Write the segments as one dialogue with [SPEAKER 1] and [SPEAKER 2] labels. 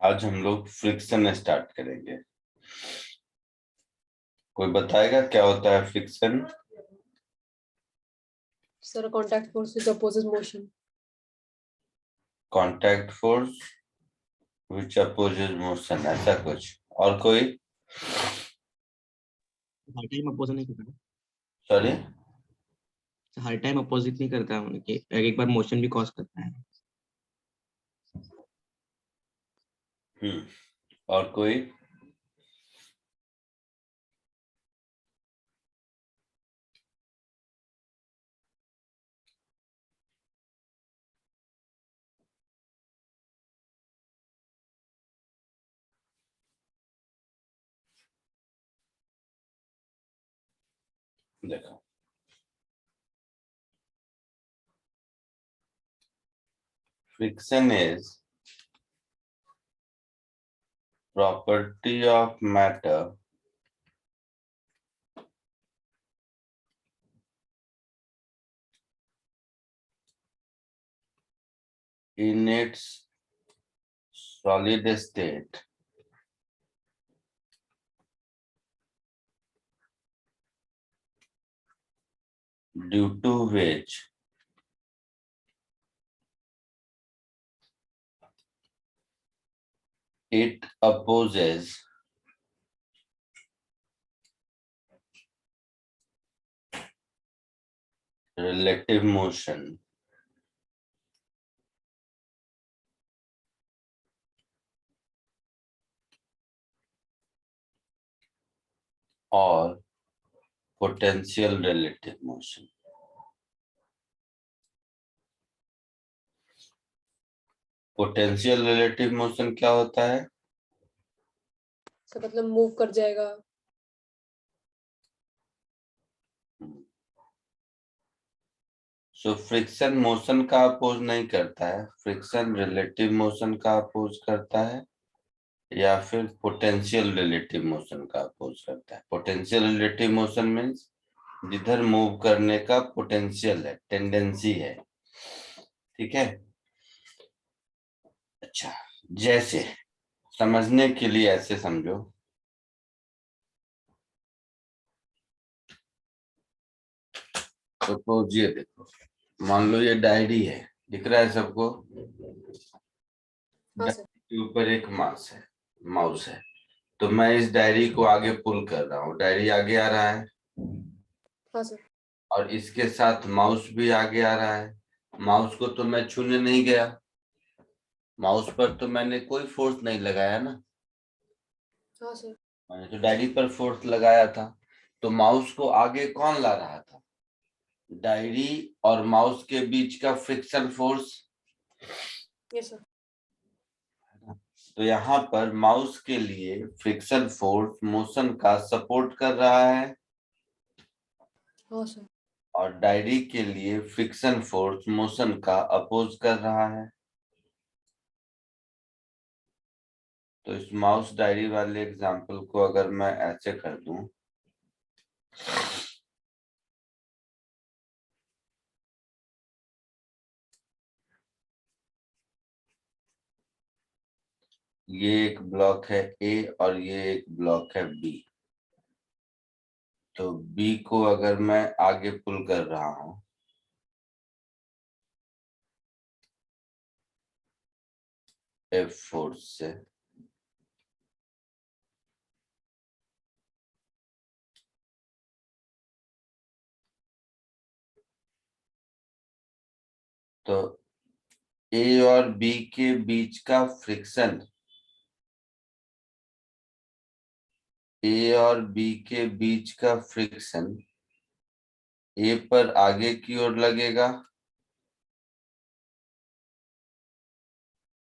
[SPEAKER 1] आज हम लोग फ्रिक्शन स्टार्ट करेंगे। कोई बताएगा क्या होता है friction?
[SPEAKER 2] Sir, a contact force which opposes motion.
[SPEAKER 1] Contact force which opposes motion, ऐसा कुछ। और कोई?
[SPEAKER 3] हर टाइम अपोज नहीं करता।
[SPEAKER 1] सॉरी,
[SPEAKER 3] हर टाइम अपोजिट नहीं करता, उनके एक बार मोशन भी कॉज करता है।
[SPEAKER 1] और कोई? देखो, friction is property of matter in its solid state due to which it opposes relative motion or potential relative motion। Potential relative motion क्या होता है?
[SPEAKER 2] सर मतलब मूव कर जाएगा।
[SPEAKER 1] सो फ्रिक्शन मोशन का अपोज नहीं करता है, फ्रिक्शन रिलेटिव मोशन का अपोज करता है या फिर पोटेंशियल रिलेटिव मोशन का अपोज करता है। पोटेंशियल रिलेटिव मोशन मीन्स जिधर मूव करने का पोटेंशियल है, टेंडेंसी है। ठीक है, अच्छा, जैसे समझने के लिए ऐसे समझो, सपोज ये देखो, मान लो ये डायरी है, दिख रहा है सबको?
[SPEAKER 2] हाँ सर।
[SPEAKER 1] डायरी के ऊपर एक माउस है, तो मैं इस डायरी को आगे पुल कर रहा हूँ, डायरी आगे आ रहा है।
[SPEAKER 2] हाँ सर।
[SPEAKER 1] और इसके साथ माउस भी आगे आ रहा है। माउस को तो मैं छूने नहीं गया, माउस पर तो मैंने कोई फोर्स नहीं लगाया ना,
[SPEAKER 2] हाँ सर।
[SPEAKER 1] मैंने तो डायरी पर फोर्स लगाया था। तो माउस को आगे कौन ला रहा था? डायरी और माउस के बीच का फ्रिक्शन फोर्स।
[SPEAKER 2] Yes sir.
[SPEAKER 1] तो यहाँ पर माउस के लिए फ्रिक्शन फोर्स मोशन का सपोर्ट कर रहा है
[SPEAKER 2] हाँ सर।
[SPEAKER 1] और डायरी के लिए फ्रिक्शन फोर्स मोशन का अपोज कर रहा है। तो इस माउस डायरी वाले एग्जांपल को अगर मैं ऐसे कर दूं, ये एक ब्लॉक है ए और ये एक ब्लॉक है बी। तो बी को अगर मैं आगे पुल कर रहा हूं एफ फोर्स से, तो ए और बी के बीच का फ्रिक्शन, ए और बी के बीच का फ्रिक्शन ए पर आगे की ओर लगेगा,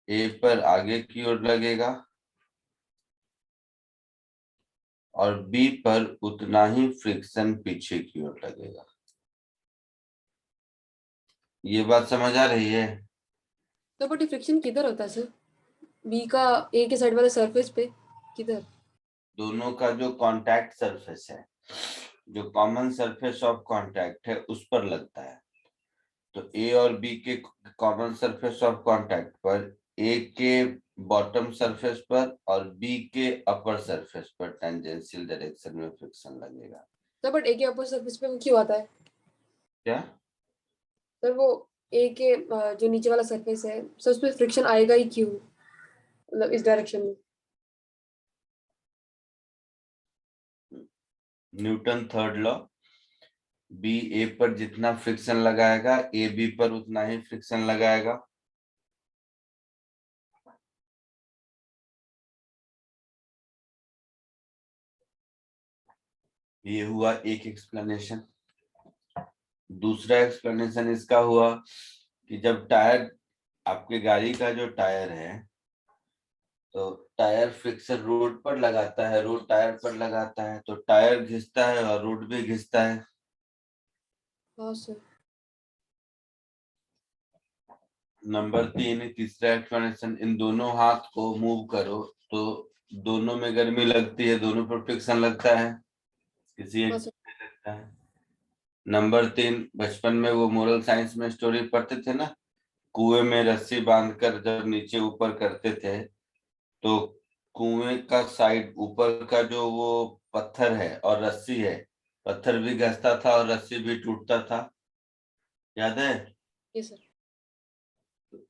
[SPEAKER 1] ए पर आगे की ओर लगेगा और बी पर उतना ही फ्रिक्शन पीछे की ओर लगेगा। ये बात समझ आ रही है?
[SPEAKER 2] तो बट फ्रिक्शन किधर होता है सर? बी का ए के साइड वाले सरफेस पे किधर?
[SPEAKER 1] दोनों का जो कांटेक्ट सरफेस है, जो कॉमन सरफेस ऑफ कांटेक्ट है, उस पर लगता है। तो ए और बी के कॉमन सरफेस ऑफ कांटेक्ट पर ए के बॉटम सरफेस पर और बी के अपर सरफेस पर टेंजेंशियल डायरेक्शन में फ्रिक्शन लगेगा।
[SPEAKER 2] सर बट ए के अपर सरफेस पे वो क्यों आता है?
[SPEAKER 1] क्या?
[SPEAKER 2] सर वो ए के जो नीचे वाला सरफेस है सर उसमें फ्रिक्शन आएगा ही क्यों, मतलब इस डायरेक्शन में?
[SPEAKER 1] न्यूटन थर्ड लॉ, बी ए पर जितना फ्रिक्शन लगाएगा ए बी पर उतना ही फ्रिक्शन लगाएगा। ये हुआ एक एक्सप्लेनेशन। दूसरा एक्सप्लेनेशन इसका हुआ कि जब टायर, आपके गाड़ी का जो टायर है, तो टायर फिक्सर रोड पर लगाता है, रोड टायर पर लगाता है, तो टायर घिसता है और रोड भी घिसता है।
[SPEAKER 2] हाँ सर।
[SPEAKER 1] नंबर 3, तीसरा एक्सप्लेनेशन, इन दोनों हाथ को मूव करो तो दोनों में गर्मी लगती है, दोनों पर फ्रिक्शन लगता है, किसी एक
[SPEAKER 2] हाँ सर।
[SPEAKER 1] पे लगता है। नंबर 3, बचपन में वो मोरल साइंस में स्टोरी पढ़ते थे ना, कुएं में रस्सी बांधकर जब नीचे ऊपर करते थे तो कुएं का साइड ऊपर का जो वो पत्थर है और रस्सी है, पत्थर भी घसता था और रस्सी भी टूटता था, याद है?
[SPEAKER 2] ये सर।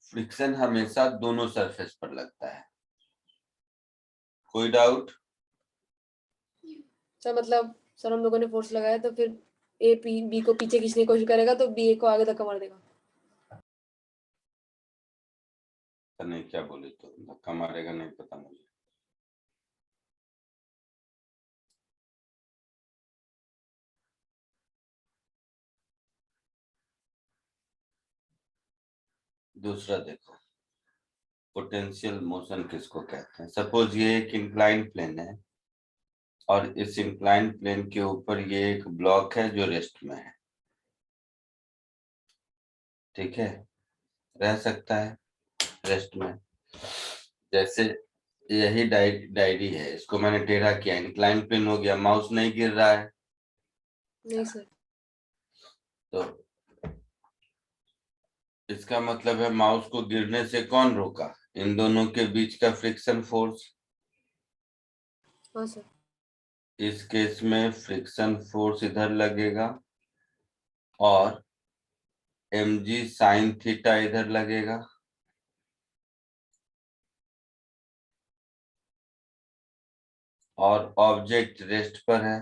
[SPEAKER 1] फ्रिक्शन हमेशा दोनों सरफेस पर लगता है। कोई डाउट?
[SPEAKER 2] सर मतलब सर हम लोगों ने फोर्स लगाया तो फिर ए पी बी को पीछे खींचने की कोशिश करेगा तो बी ए को आगे धक्का मार देगा।
[SPEAKER 1] नहीं, क्या बोले तो धक्का मारेगा नहीं पता मुझे। दूसरा देखो, पोटेंशियल मोशन किसको कहते हैं। सपोज ये एक इंक्लाइन प्लेन है और इस इंक्लाइन प्लेन के ऊपर ये एक ब्लॉक है जो रेस्ट में है, ठीक है, रह सकता है रेस्ट में। जैसे यही डायरी है, इसको मैंने टेढ़ा किया, इंक्लाइन प्लेन हो गया, माउस नहीं गिर रहा है।
[SPEAKER 2] नहीं सर।
[SPEAKER 1] तो इसका मतलब है माउस को गिरने से कौन रोका? इन दोनों के बीच का फ्रिक्शन फोर्स।
[SPEAKER 2] हाँ सर।
[SPEAKER 1] इस केस में फ्रिक्शन फोर्स इधर लगेगा और mg साइन थीटा इधर लगेगा, और ऑब्जेक्ट रेस्ट पर है,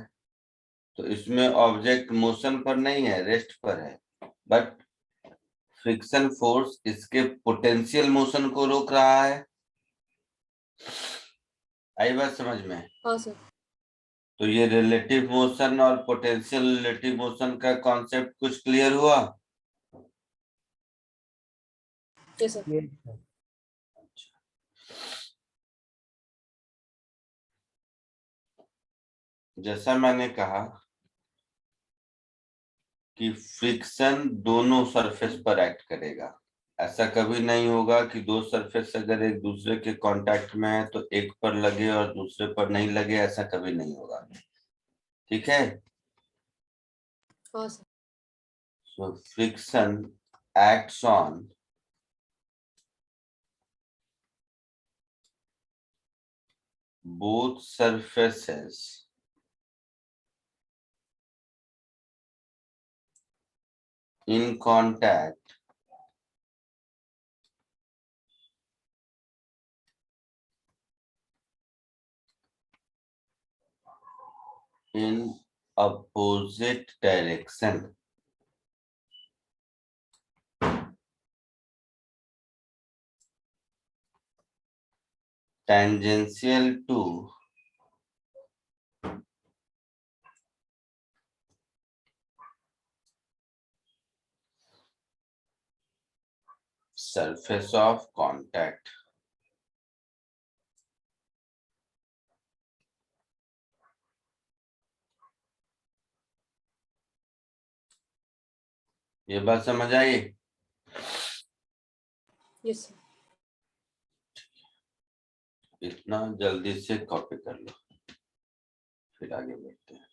[SPEAKER 1] तो इसमें ऑब्जेक्ट मोशन पर नहीं है, रेस्ट पर है, बट फ्रिक्शन फोर्स इसके पोटेंशियल मोशन को रोक रहा है। आई बात समझ में?
[SPEAKER 2] हाँ सर।
[SPEAKER 1] तो ये रिलेटिव मोशन और पोटेंशियल रिलेटिव मोशन का कॉन्सेप्ट कुछ क्लियर हुआ?
[SPEAKER 2] ये सर।
[SPEAKER 1] जैसा मैंने कहा कि फ्रिक्शन दोनों सरफेस पर एक्ट करेगा। ऐसा कभी नहीं होगा कि दो सरफेस अगर एक दूसरे के कांटेक्ट में है तो एक पर लगे और दूसरे पर नहीं लगे, ऐसा कभी नहीं होगा, ठीक है?
[SPEAKER 2] हाँ sir.
[SPEAKER 1] So friction acts on both surfaces in contact in opposite direction. Tangential to surface of contact. ये बात समझ आई?
[SPEAKER 2] Yes sir.
[SPEAKER 1] इतना जल्दी से कॉपी कर लो, फिर आगे बढ़ते हैं।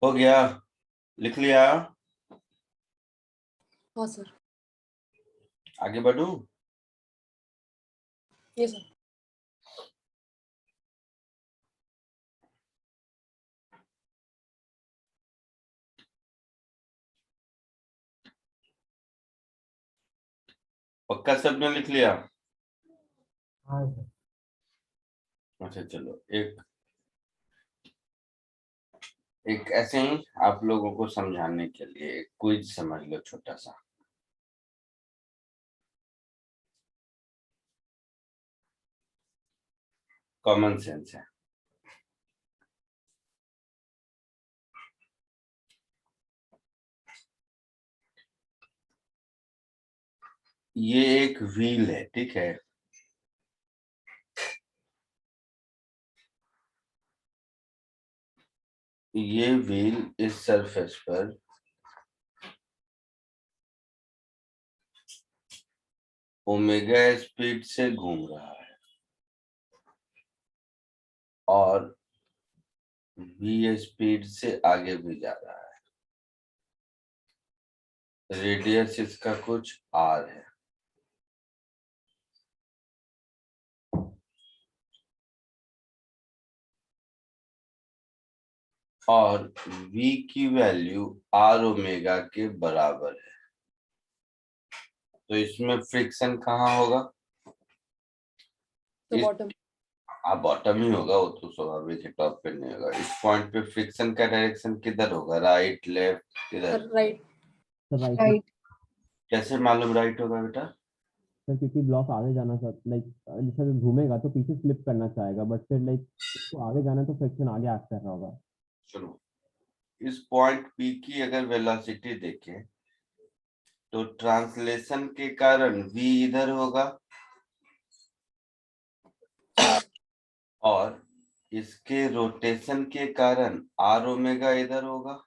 [SPEAKER 1] हो गया, लिख लिया,
[SPEAKER 2] हाँ सर।
[SPEAKER 1] आगे बढ़ूं?
[SPEAKER 2] ये सर।
[SPEAKER 1] पक्का सबने लिख लिया?
[SPEAKER 4] हाँ सर।
[SPEAKER 1] अच्छा चलो, एक ऐसे ही आप लोगों को समझाने के लिए एक क्विज समझ लो, छोटा सा। कॉमन सेंस है। ये एक व्हील है, ठीक है? ये व्हील इस सरफेस पर ओमेगा स्पीड से घूम रहा है और v स्पीड से आगे भी जा रहा है। रेडियस इसका कुछ r है और v की वैल्यू r ओमेगा के बराबर है। तो इसमें फ्रिक्शन कहाँ होगा?
[SPEAKER 2] तो बॉटम।
[SPEAKER 1] बॉटम ही होगा, वो तो स्वाभाविक है, टॉप पे नहीं होगा। इस पॉइंट पे फ्रिक्शन का डायरेक्शन किधर होगा? राइट, लेफ्ट, किधर?
[SPEAKER 2] Sir right.
[SPEAKER 4] Sir right.
[SPEAKER 2] Right.
[SPEAKER 1] कैसे मालूम राइट होगा बेटा?
[SPEAKER 4] सर क्योंकि ब्लॉक आगे जाना चाहता, लाइक जैसे अगर घूमेगा तो पीछे फ्लिप करना चाहेगा, बट फिर लाइक उसको आगे जाना है तो फ्रिक्शन आगे एक्ट कर रहा होगा।
[SPEAKER 1] सुनो, इस पॉइंट P की अगर वेलोसिटी देखें तो ट्रांसलेशन के कारण v इधर होगा और इसके रोटेशन के कारण r ओमेगा इधर होगा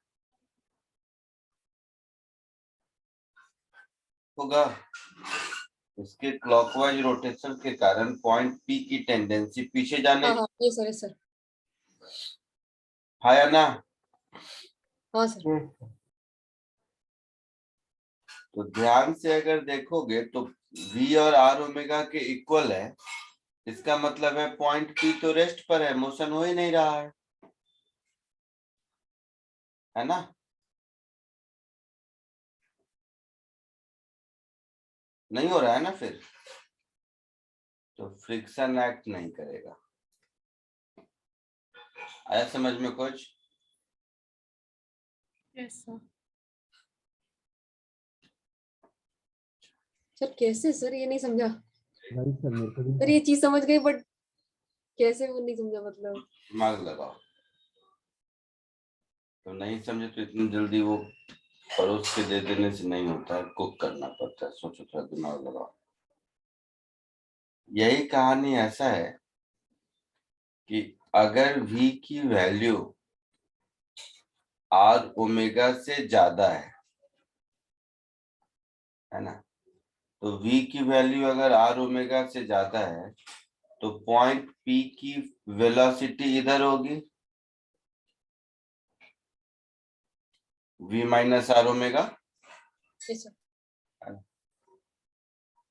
[SPEAKER 1] इसके क्लॉकवाइज रोटेशन के कारण पॉइंट P की टेंडेंसी पीछे जाने
[SPEAKER 2] हाँ हाँ ये सर, ये सर।
[SPEAKER 1] है या ना?
[SPEAKER 2] हाँ सर।
[SPEAKER 1] तो ध्यान से अगर देखोगे तो v और r ओमेगा के इक्वल है। इसका मतलब है पॉइंट P तो रेस्ट पर है, मोशन हो ही नहीं रहा है ना? नहीं हो रहा है ना? फिर तो फ्रिक्शन एक्ट नहीं करेगा। आया समझ में कुछ?
[SPEAKER 2] Yes sir. सर कैसे सर, ये नहीं समझा।
[SPEAKER 4] राइट सर, मेरे को भी
[SPEAKER 2] सर ये चीज समझ गई बट कैसे वो नहीं समझा, मतलब।
[SPEAKER 1] दिमाग लगाओ। तो नहीं समझे तो इतनी जल्दी वो परोस के दे देने से नहीं होता है, कुक करना पड़ता है। सोचो, थोड़ा दिमाग लगाओ। यही कहानी ऐसा है कि अगर v की वैल्यू r ओमेगा से ज्यादा है ना? तो v की वैल्यू अगर r ओमेगा से ज्यादा है तो पॉइंट P की वेलोसिटी इधर होगी, v minus r omega.
[SPEAKER 2] Yes sir.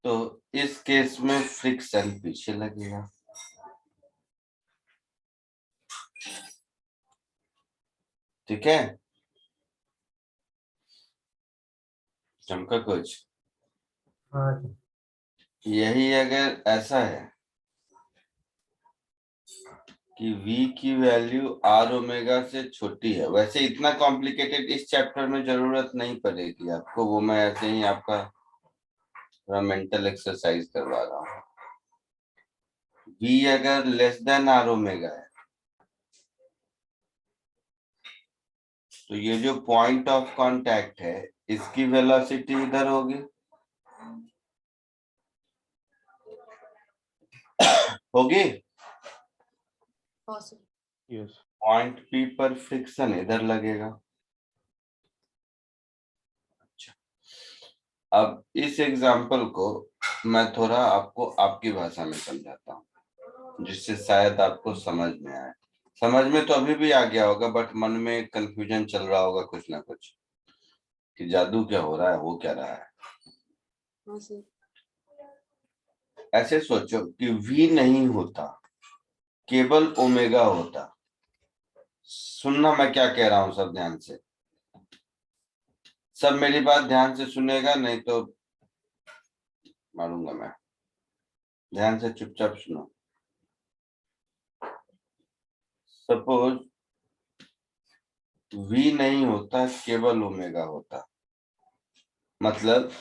[SPEAKER 1] तो इस केस में फ्रिक्शन पीछे लगेगा। ठीक है, चमका कुछ?
[SPEAKER 4] हाँ।
[SPEAKER 1] यही अगर ऐसा है कि v की वैल्यू r ओमेगा से छोटी है, वैसे इतना कॉम्प्लिकेटेड इस चैप्टर में जरूरत नहीं पड़ेगी आपको, वो मैं ऐसे ही आपका थोड़ा मेंटल एक्सरसाइज करवा रहा हूँ। v अगर लेस देन r ओमेगा है तो ये जो पॉइंट ऑफ कांटेक्ट है इसकी वेलोसिटी इधर होगी, होगी।
[SPEAKER 2] हाँ सर।
[SPEAKER 4] यस।
[SPEAKER 1] पॉइंट P पर फ्रिक्शन इधर लगेगा। अच्छा, अब इस एग्जांपल को मैं थोड़ा आपको आपकी भाषा में समझाता हूँ जिससे शायद आपको समझ में आए। समझ में तो अभी भी आ गया होगा, बट मन में कंफ्यूजन चल रहा होगा कुछ ना कुछ कि जादू क्या हो रहा है, हो क्या रहा है।
[SPEAKER 2] हाँ सर।
[SPEAKER 1] ऐसे सोचो कि v नहीं होता, केवल ओमेगा होता। सुनना मैं क्या कह रहा हूं, सब ध्यान से, सब मेरी बात ध्यान से सुनेगा, नहीं तो मारूंगा मैं। ध्यान से चुपचाप सुनो। सपोज v नहीं होता, केवल ओमेगा होता, मतलब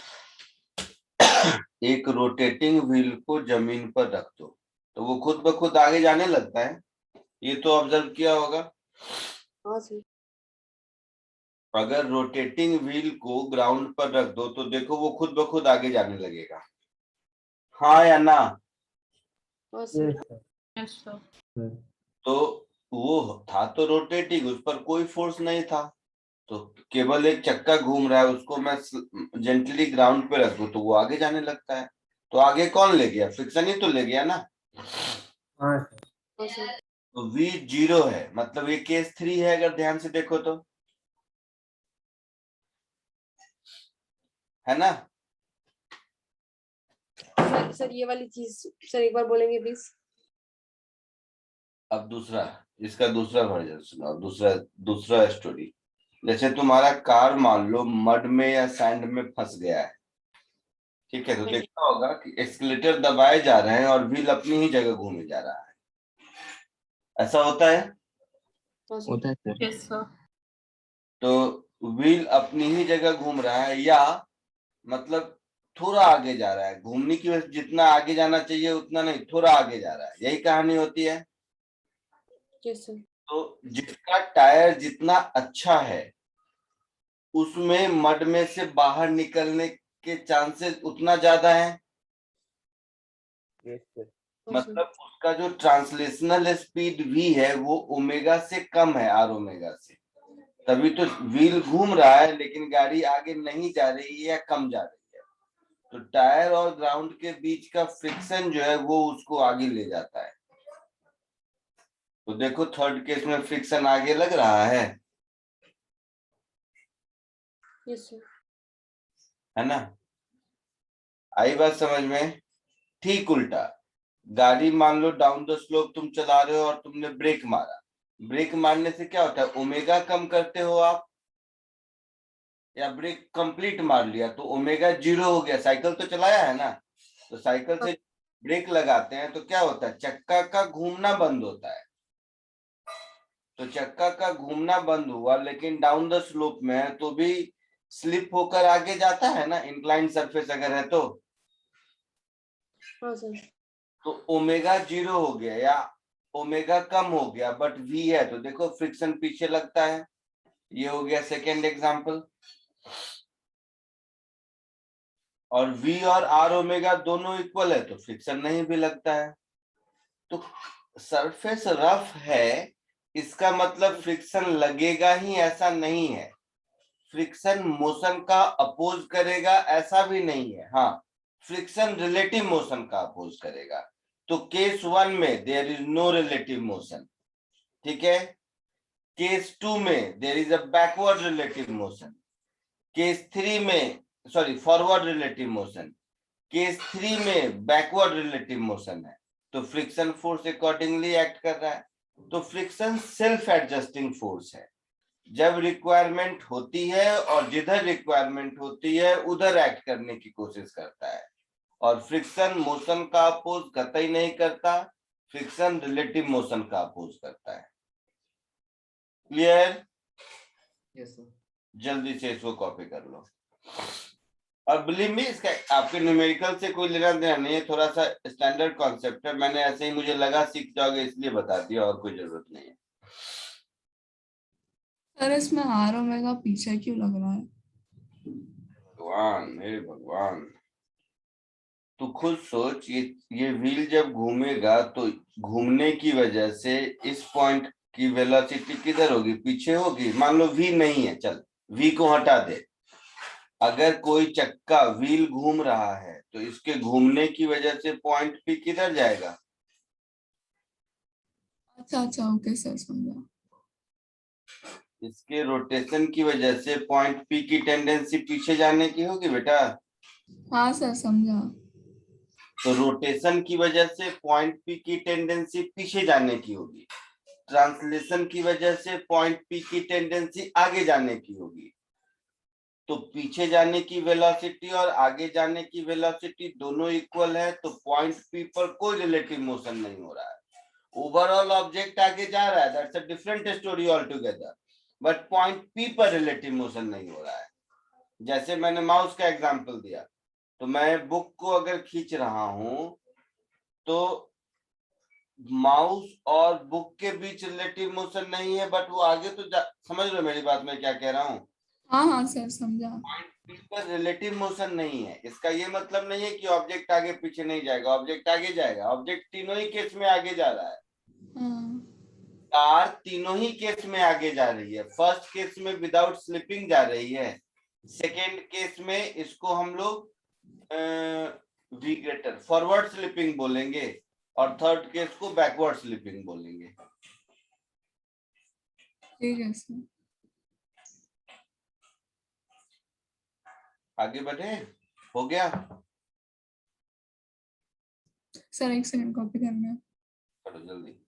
[SPEAKER 1] एक रोटेटिंग व्हील को जमीन पर रख दो तो वो खुद ब खुद आगे जाने लगता है। ये तो ऑब्जर्व किया होगा।
[SPEAKER 2] हाँ सर।
[SPEAKER 1] अगर रोटेटिंग व्हील को ग्राउंड पर रख दो तो देखो वो खुद ब खुद आगे जाने लगेगा, हाँ या ना?
[SPEAKER 2] हाँ सर।
[SPEAKER 5] Yes sir.
[SPEAKER 1] तो वो था तो रोटेटिंग, उस पर कोई फोर्स नहीं था, तो केवल एक चक्का घूम रहा है, उसको मैं जेंटली ग्राउंड पे रख दूं तो वो आगे जाने लगता है। तो आगे कौन ले गया? फ्रिक्शन ही तो ले गया ना।
[SPEAKER 2] हाँ सर।
[SPEAKER 1] तो v 0 है, मतलब ये केस 3 है, अगर ध्यान से देखो तो, है ना?
[SPEAKER 2] सर ये वाली चीज सर एक बार बोलेंगे प्लीज?
[SPEAKER 1] अब दूसरा, इसका दूसरा वर्जन सुनाओ, दूसरा दूसरा स्टोरी। जैसे तुम्हारा कार मान लो मड में या सैंड में फंस गया है, ठीक है, तो देखा होगा कि एक्सीलेटर दबाए जा रहे हैं और व्हील अपनी ही जगह घूमे जा रहा है, ऐसा होता है।
[SPEAKER 2] हाँ सर।
[SPEAKER 3] होता है सर।
[SPEAKER 5] Yes sir.
[SPEAKER 1] तो व्हील अपनी ही जगह घूम रहा है, या मतलब थोड़ा आगे जा रहा है, घूमने की वजह से जितना आगे जाना चाहिए उतना नहीं, थोड़ा आगे जा रहा है, यही कहानी होती है।
[SPEAKER 2] Yes sir.
[SPEAKER 1] तो जिसका टायर जितना अच्छा है उसमें मड में से बाहर निकलने के चांसेस उतना ज्यादा है।
[SPEAKER 2] हाँ सर।
[SPEAKER 1] मतलब उसका जो ट्रांसलेशनल स्पीड v है वो ओमेगा से कम है, आर ओमेगा से, तभी तो व्हील घूम रहा है लेकिन गाड़ी आगे नहीं जा रही है या कम जा रही है। तो टायर और ग्राउंड के बीच का फ्रिक्शन जो है वो उसको आगे ले जाता है। तो देखो थर्ड केस में फ्रिक्शन आगे लग रहा है
[SPEAKER 2] यस सर।
[SPEAKER 1] है ना? आई बात समझ में? ठीक उल्टा, गाड़ी मान लो डाउन द स्लोप तुम चला रहे हो और तुमने ब्रेक मारा, ब्रेक मारने से क्या होता है? ओमेगा कम करते हो आप, या ब्रेक कंप्लीट मार लिया तो ओमेगा 0 हो गया, साइकिल तो चलाया है ना। तो साइकिल से ब्रेक लगाते हैं तो क्या होता है? चक्का का घूमना बंद होता है। तो चक्का का घूमना बंद हुआ लेकिन डाउन द स्लोप में है तो भी स्लिप होकर आगे जाता है ना, इंक्लाइन सरफेस अगर है तो।
[SPEAKER 2] हाँ सर।
[SPEAKER 1] तो ओमेगा 0 हो गया या ओमेगा कम हो गया, बट v है तो देखो फ्रिक्शन पीछे लगता है। ये हो गया सेकेंड एग्जांपल। और v और r ओमेगा दोनों इक्वल है तो फ्रिक्शन नहीं भी लगता है। तो सरफेस रफ है इसका मतलब फ्रिक्शन लगेगा ही ऐसा नहीं है, फ्रिक्शन मोशन का अपोज करेगा ऐसा भी नहीं है। हाँ, फ्रिक्शन रिलेटिव मोशन का अपोज करेगा। तो केस 1 में there is no relative motion, ठीक है। केस 2 में there is a backward relative motion. Case 3 में sorry forward relative motion. Case 3 में बैकवर्ड रिलेटिव मोशन है। तो फ्रिक्शन फोर्स अकॉर्डिंगली एक्ट कर रहा है। तो फ्रिक्शन सेल्फ एडजस्टिंग फोर्स है, जब रिक्वायरमेंट होती है और जिधर रिक्वायरमेंट होती है उधर एक्ट करने की कोशिश करता है। और फ्रिक्शन मोशन का अपोज कतई नहीं करता, फ्रिक्शन रिलेटिव मोशन का अपोज करता है। क्लियर?
[SPEAKER 3] Yes sir.
[SPEAKER 1] जल्दी से इसको कॉपी कर लो। और बिलीव मी, इसका आपके न्यूमेरिकल से कोई लेना देना नहीं है, थोड़ा सा स्टैंडर्ड कॉन्सेप्ट है, मैंने ऐसे ही मुझे लगा सीख जाओगे इसलिए बता दिया, और कोई जरूरत नहीं है।
[SPEAKER 5] सर इसमें आर ओमेगा पीछे क्यों लग रहा है?
[SPEAKER 1] भगवान, हे भगवान, तू खुद सोच, ये व्हील जब घूमेगा तो घूमने की वजह से इस पॉइंट की वेलोसिटी किधर होगी? पीछे होगी। मान लो v नहीं है, चल v को हटा दे, अगर कोई चक्का व्हील घूम रहा है तो इसके घूमने की वजह से पॉइंट p किधर जाएगा?
[SPEAKER 5] अच्छा अच्छा ओके सर समझा।
[SPEAKER 1] इसके रोटेशन की वजह से पॉइंट पी की टेंडेंसी पीछे जाने की होगी बेटा।
[SPEAKER 5] हाँ सर समझा।
[SPEAKER 1] तो रोटेशन की वजह से पॉइंट पी की टेंडेंसी पीछे जाने की होगी, ट्रांसलेशन की वजह से पॉइंट पी की टेंडेंसी आगे जाने की होगी। तो पीछे जाने की वेलोसिटी और आगे जाने की वेलोसिटी दोनों इक्वल है, तो पॉइंट पी पर कोई रिलेटिव मोशन नहीं हो रहा है। ओवरऑल ऑब्जेक्ट आगे जा रहा है, that's a different story all together, but point P पर रिलेटिव मोशन नहीं हो रहा है। जैसे मैंने माउस का एग्जांपल दिया, तो मैं बुक को अगर खींच रहा हूं तो माउस और बुक के बीच रिलेटिव मोशन नहीं है, बट वो आगे तो समझ रहे हो मेरी बात, मैं क्या कह रहा हूँ।
[SPEAKER 5] हाँ हाँ सर समझा।
[SPEAKER 1] पॉइंट पी पर रिलेटिव मोशन नहीं है, इसका ये मतलब नहीं है कि ऑब्जेक्ट आगे पीछे नहीं जाएगा, ऑब्जेक्ट आगे जाएगा। ऑब्जेक्ट तीनों ही केस में आगे जा रहा है।
[SPEAKER 5] हाँ
[SPEAKER 1] कार तीनों ही केस में आगे जा रही है। फर्स्ट केस में विदाउट स्लिपिंग जा रही है, सेकेंड केस में इसको हम लोग विग्रेटर फॉरवर्ड स्लिपिंग बोलेंगे, और थर्ड केस को बैकवर्ड स्लिपिंग बोलेंगे।
[SPEAKER 5] ठीक है सर।
[SPEAKER 1] आगे बढ़े, हो गया?
[SPEAKER 5] सर एक सेकंड कॉपी करना है।
[SPEAKER 1] करो जल्दी।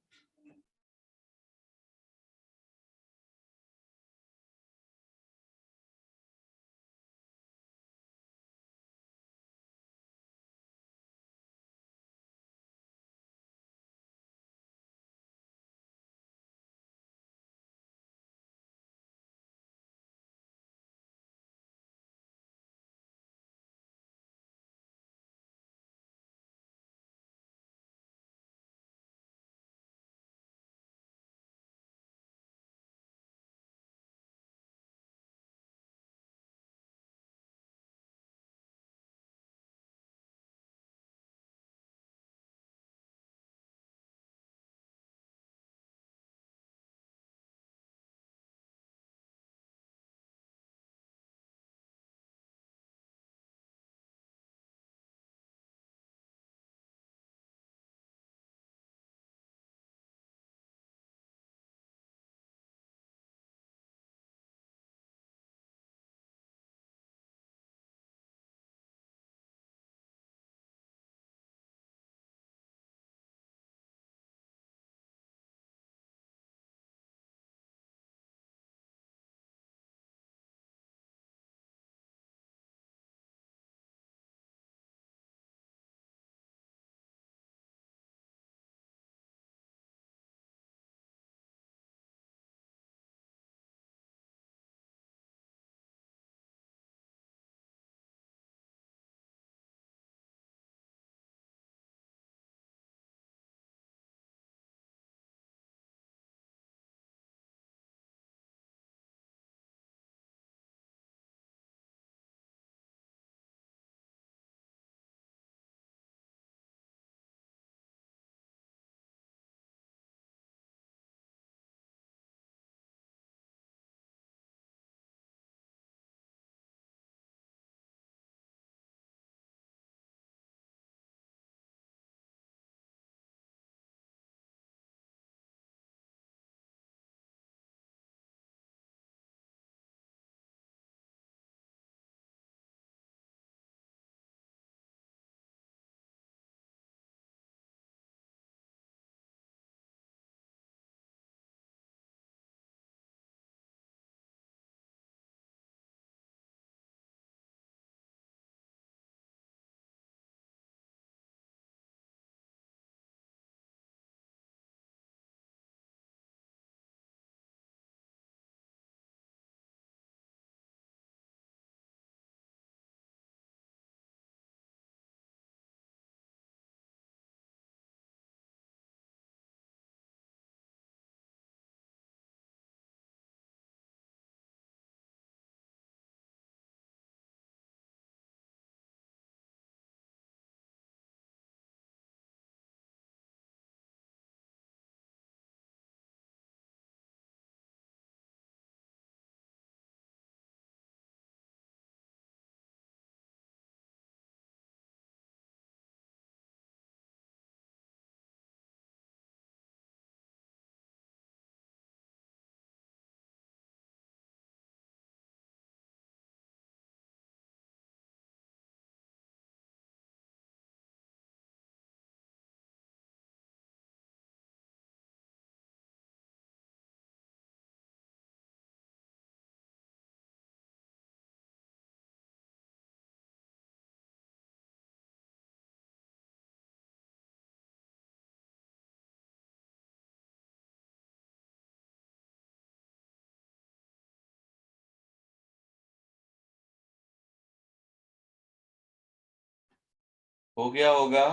[SPEAKER 1] हो गया होगा।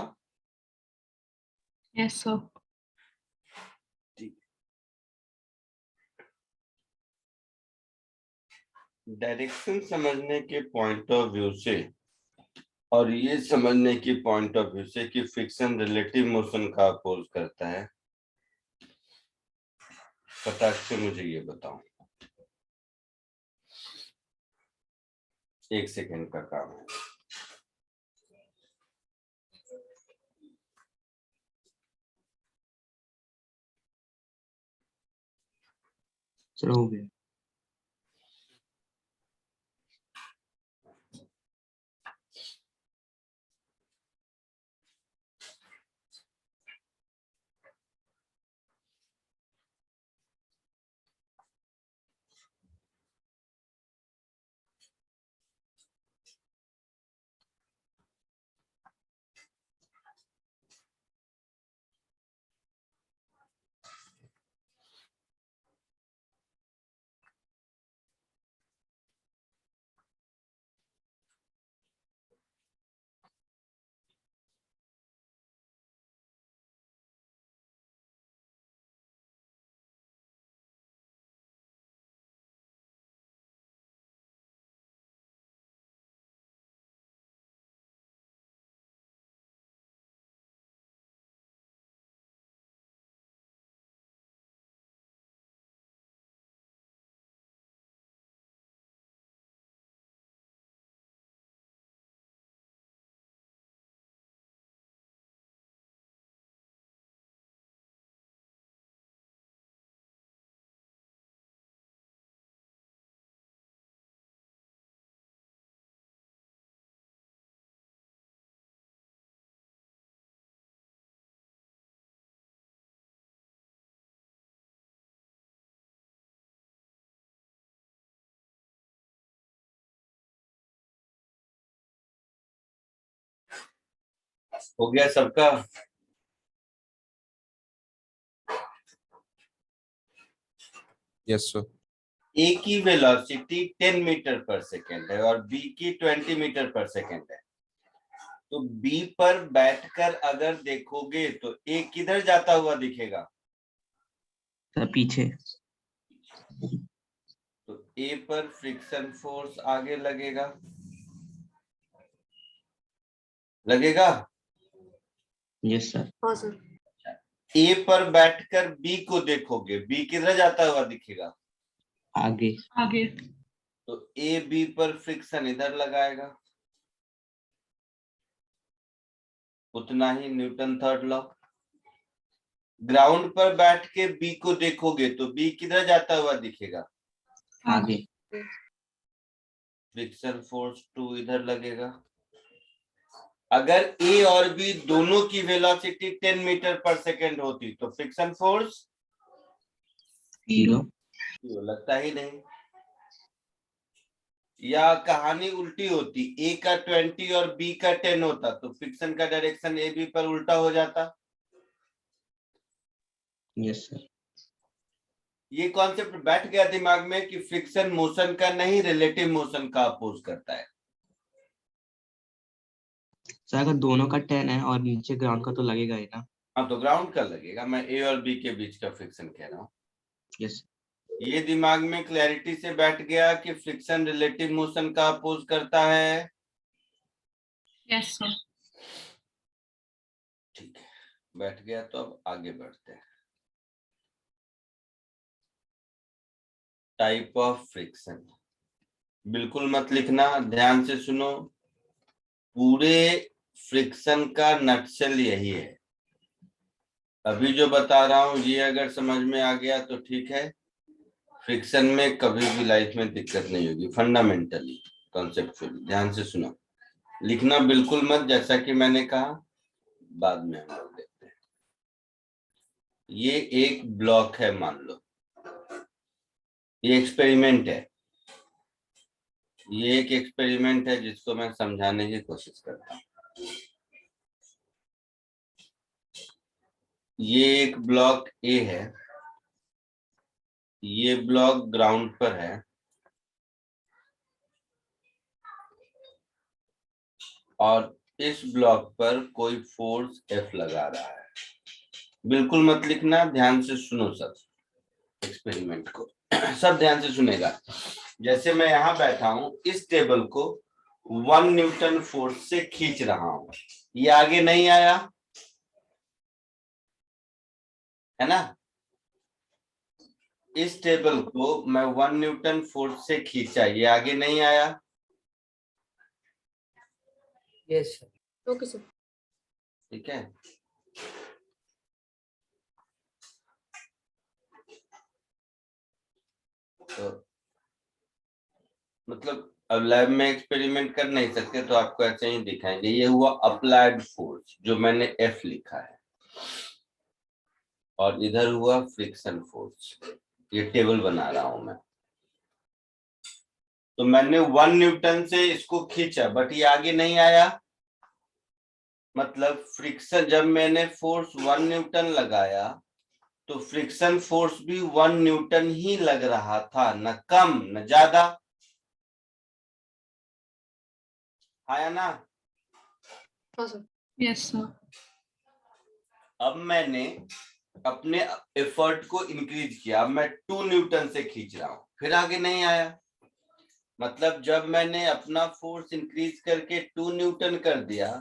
[SPEAKER 6] Yes sir.
[SPEAKER 1] डायरेक्शन समझने के पॉइंट ऑफ व्यू से और ये समझने की पॉइंट ऑफ व्यू से कि फ्रिक्शन रिलेटिव मोशन का अपोज करता है, फटाक से मुझे ये बताओ। 1 सेकेंड का काम है।
[SPEAKER 3] चलो हो गया।
[SPEAKER 1] हो गया सबका?
[SPEAKER 7] Yes sir.
[SPEAKER 1] ए की वेलोसिटी 10 मीटर पर सेकेंड है और बी की 20 मीटर पर सेकेंड है। तो बी पर बैठकर अगर देखोगे तो ए किधर जाता हुआ दिखेगा?
[SPEAKER 3] सर पीछे।
[SPEAKER 1] तो ए पर फ्रिक्शन फोर्स आगे लगेगा, लगेगा?
[SPEAKER 3] Yes sir.
[SPEAKER 2] हाँ सर।
[SPEAKER 1] ए पर बैठकर बी को देखोगे, बी किधर जाता हुआ दिखेगा?
[SPEAKER 3] आगे।
[SPEAKER 6] आगे।
[SPEAKER 1] तो ए बी पर फ्रिक्शन इधर लगाएगा, उतना ही न्यूटन थर्ड लॉ। ग्राउंड पर बैठ के बी को देखोगे तो बी किधर जाता हुआ दिखेगा?
[SPEAKER 3] आगे।
[SPEAKER 1] फ्रिक्शन फोर्स 2 इधर लगेगा। अगर ए और बी दोनों की वेलोसिटी 10 मीटर पर सेकेंड होती तो फ्रिक्शन फोर्स
[SPEAKER 3] 0।
[SPEAKER 1] लगता ही नहीं। या कहानी उल्टी होती, ए का 20 और बी का 10 होता तो फ्रिक्शन का डायरेक्शन ए बी पर उल्टा हो जाता।
[SPEAKER 3] Yes sir.
[SPEAKER 1] ये कॉन्सेप्ट बैठ गया दिमाग में कि फ्रिक्शन मोशन का नहीं रिलेटिव मोशन का अपोज करता है।
[SPEAKER 3] सर अगर दोनों का 10 है और नीचे ग्राउंड का तो लगेगा ही ना।
[SPEAKER 1] हाँ तो ग्राउंड का लगेगा, मैं ए और बी के बीच का फ्रिक्शन कह रहा हूँ।
[SPEAKER 3] यस।
[SPEAKER 1] ये दिमाग में क्लैरिटी से बैठ गया कि फ्रिक्शन रिलेटिव मोशन का अपोज करता है।
[SPEAKER 6] Yes sir.
[SPEAKER 1] ठीक है, बैठ गया तो अब आगे बढ़ते हैं। टाइप ऑफ फ्रिक्शन बिल्कुल मत लिखना, ध्यान से सुनो। पूरे फ्रिक्शन का नटशेल यही है। अभी जो बता रहा हूं ये अगर समझ में आ गया तो ठीक है, फ्रिक्शन में कभी भी लाइफ में दिक्कत नहीं होगी। फंडामेंटली कॉन्सेप्चुअली ध्यान से सुनो, लिखना बिल्कुल मत, जैसा कि मैंने कहा बाद में हम लोग देखते हैं। ये एक ब्लॉक है, मान लो ये एक्सपेरिमेंट है, ये एक एक्सपेरिमेंट है जिसको मैं समझाने की कोशिश करता हूँ। ये एक ब्लॉक ए है, ये ब्लॉक ग्राउंड पर है और इस ब्लॉक पर कोई फोर्स F लगा रहा है। बिल्कुल मत लिखना, ध्यान से सुनो सब एक्सपेरिमेंट को। सब ध्यान से सुनेगा। जैसे मैं यहाँ बैठा हूं, इस टेबल को 1 न्यूटन फोर्स से खींच रहा हूं, ये आगे नहीं आया है ना। इस टेबल को मैं 1 न्यूटन फोर्स से खींचा, ये आगे नहीं आया।
[SPEAKER 8] Yes sir.
[SPEAKER 2] Okay sir.
[SPEAKER 1] ठीक है, तो मतलब अब लैब में एक्सपेरिमेंट कर नहीं सकते तो आपको ऐसे ही दिखाएंगे। ये हुआ अप्लाइड फोर्स जो मैंने F लिखा है, और इधर हुआ फ्रिक्शन फोर्स। ये टेबल बना रहा हूं मैं। तो मैंने 1 न्यूटन से इसको खींचा, बट ये आगे नहीं आया। मतलब फ्रिक्शन, जब मैंने फोर्स 1 न्यूटन लगाया तो फ्रिक्शन फोर्स भी 1 न्यूटन ही लग रहा था, न कम न ज्यादा। आया ना।
[SPEAKER 2] हाँ सर।
[SPEAKER 6] Yes, sir.
[SPEAKER 1] अब मैंने अपने एफर्ट को इंक्रीज किया, अब मैं 2 न्यूटन से खींच रहा हूं, फिर आगे नहीं आया। मतलब जब मैंने अपना फोर्स इंक्रीज करके 2 न्यूटन कर दिया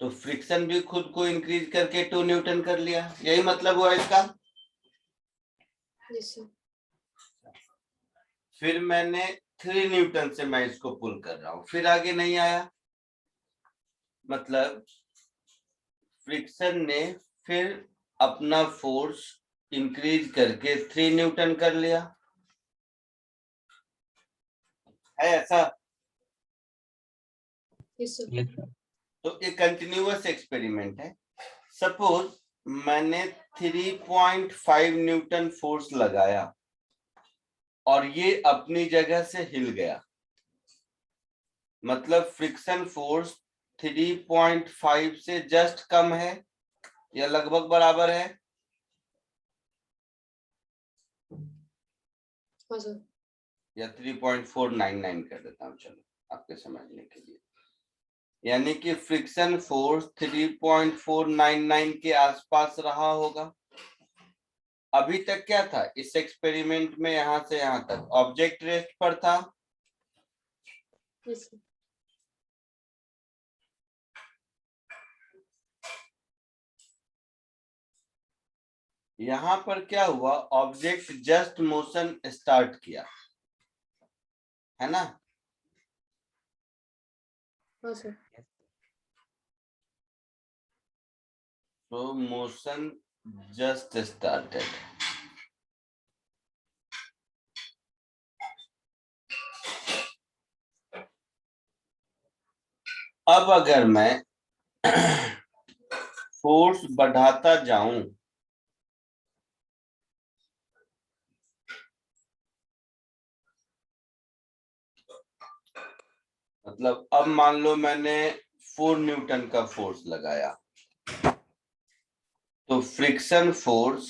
[SPEAKER 1] तो फ्रिक्शन भी खुद को इंक्रीज करके 2 न्यूटन कर लिया। यही मतलब हुआ इसका।
[SPEAKER 2] Yes sir.
[SPEAKER 1] फिर मैंने 3 न्यूटन से मैं इसको पुल कर रहा हूं, फिर आगे नहीं आया। मतलब फ्रिक्शन ने फिर अपना फोर्स इंक्रीज करके 3 न्यूटन कर लिया। है ऐसा।
[SPEAKER 2] Yes sir.
[SPEAKER 3] Yes sir.
[SPEAKER 1] तो ये कंटिन्यूअस एक्सपेरिमेंट है। सपोज मैंने 3.5 न्यूटन फोर्स लगाया और ये अपनी जगह से हिल गया। मतलब फ्रिक्शन फोर्स 3.5 से जस्ट कम है या लगभग बराबर है।
[SPEAKER 2] हाँ सर।
[SPEAKER 1] या 3.499 कर देता हूँ, चलो आपके समझने के लिए। यानी कि फ्रिक्शन फोर्स 3.499 के आसपास रहा होगा। अभी तक क्या था इस एक्सपेरिमेंट में, यहां से यहां तक ऑब्जेक्ट रेस्ट पर था।
[SPEAKER 2] Yes sir.
[SPEAKER 1] यहां पर क्या हुआ, ऑब्जेक्ट जस्ट मोशन स्टार्ट किया, है ना।
[SPEAKER 2] हाँ सर।
[SPEAKER 1] तो मोशन जस्ट स्टार्टेड। अब अगर मैं फोर्स बढ़ाता जाऊं, मतलब अब मान लो मैंने 4 न्यूटन का फोर्स लगाया, तो फ्रिक्शन फोर्स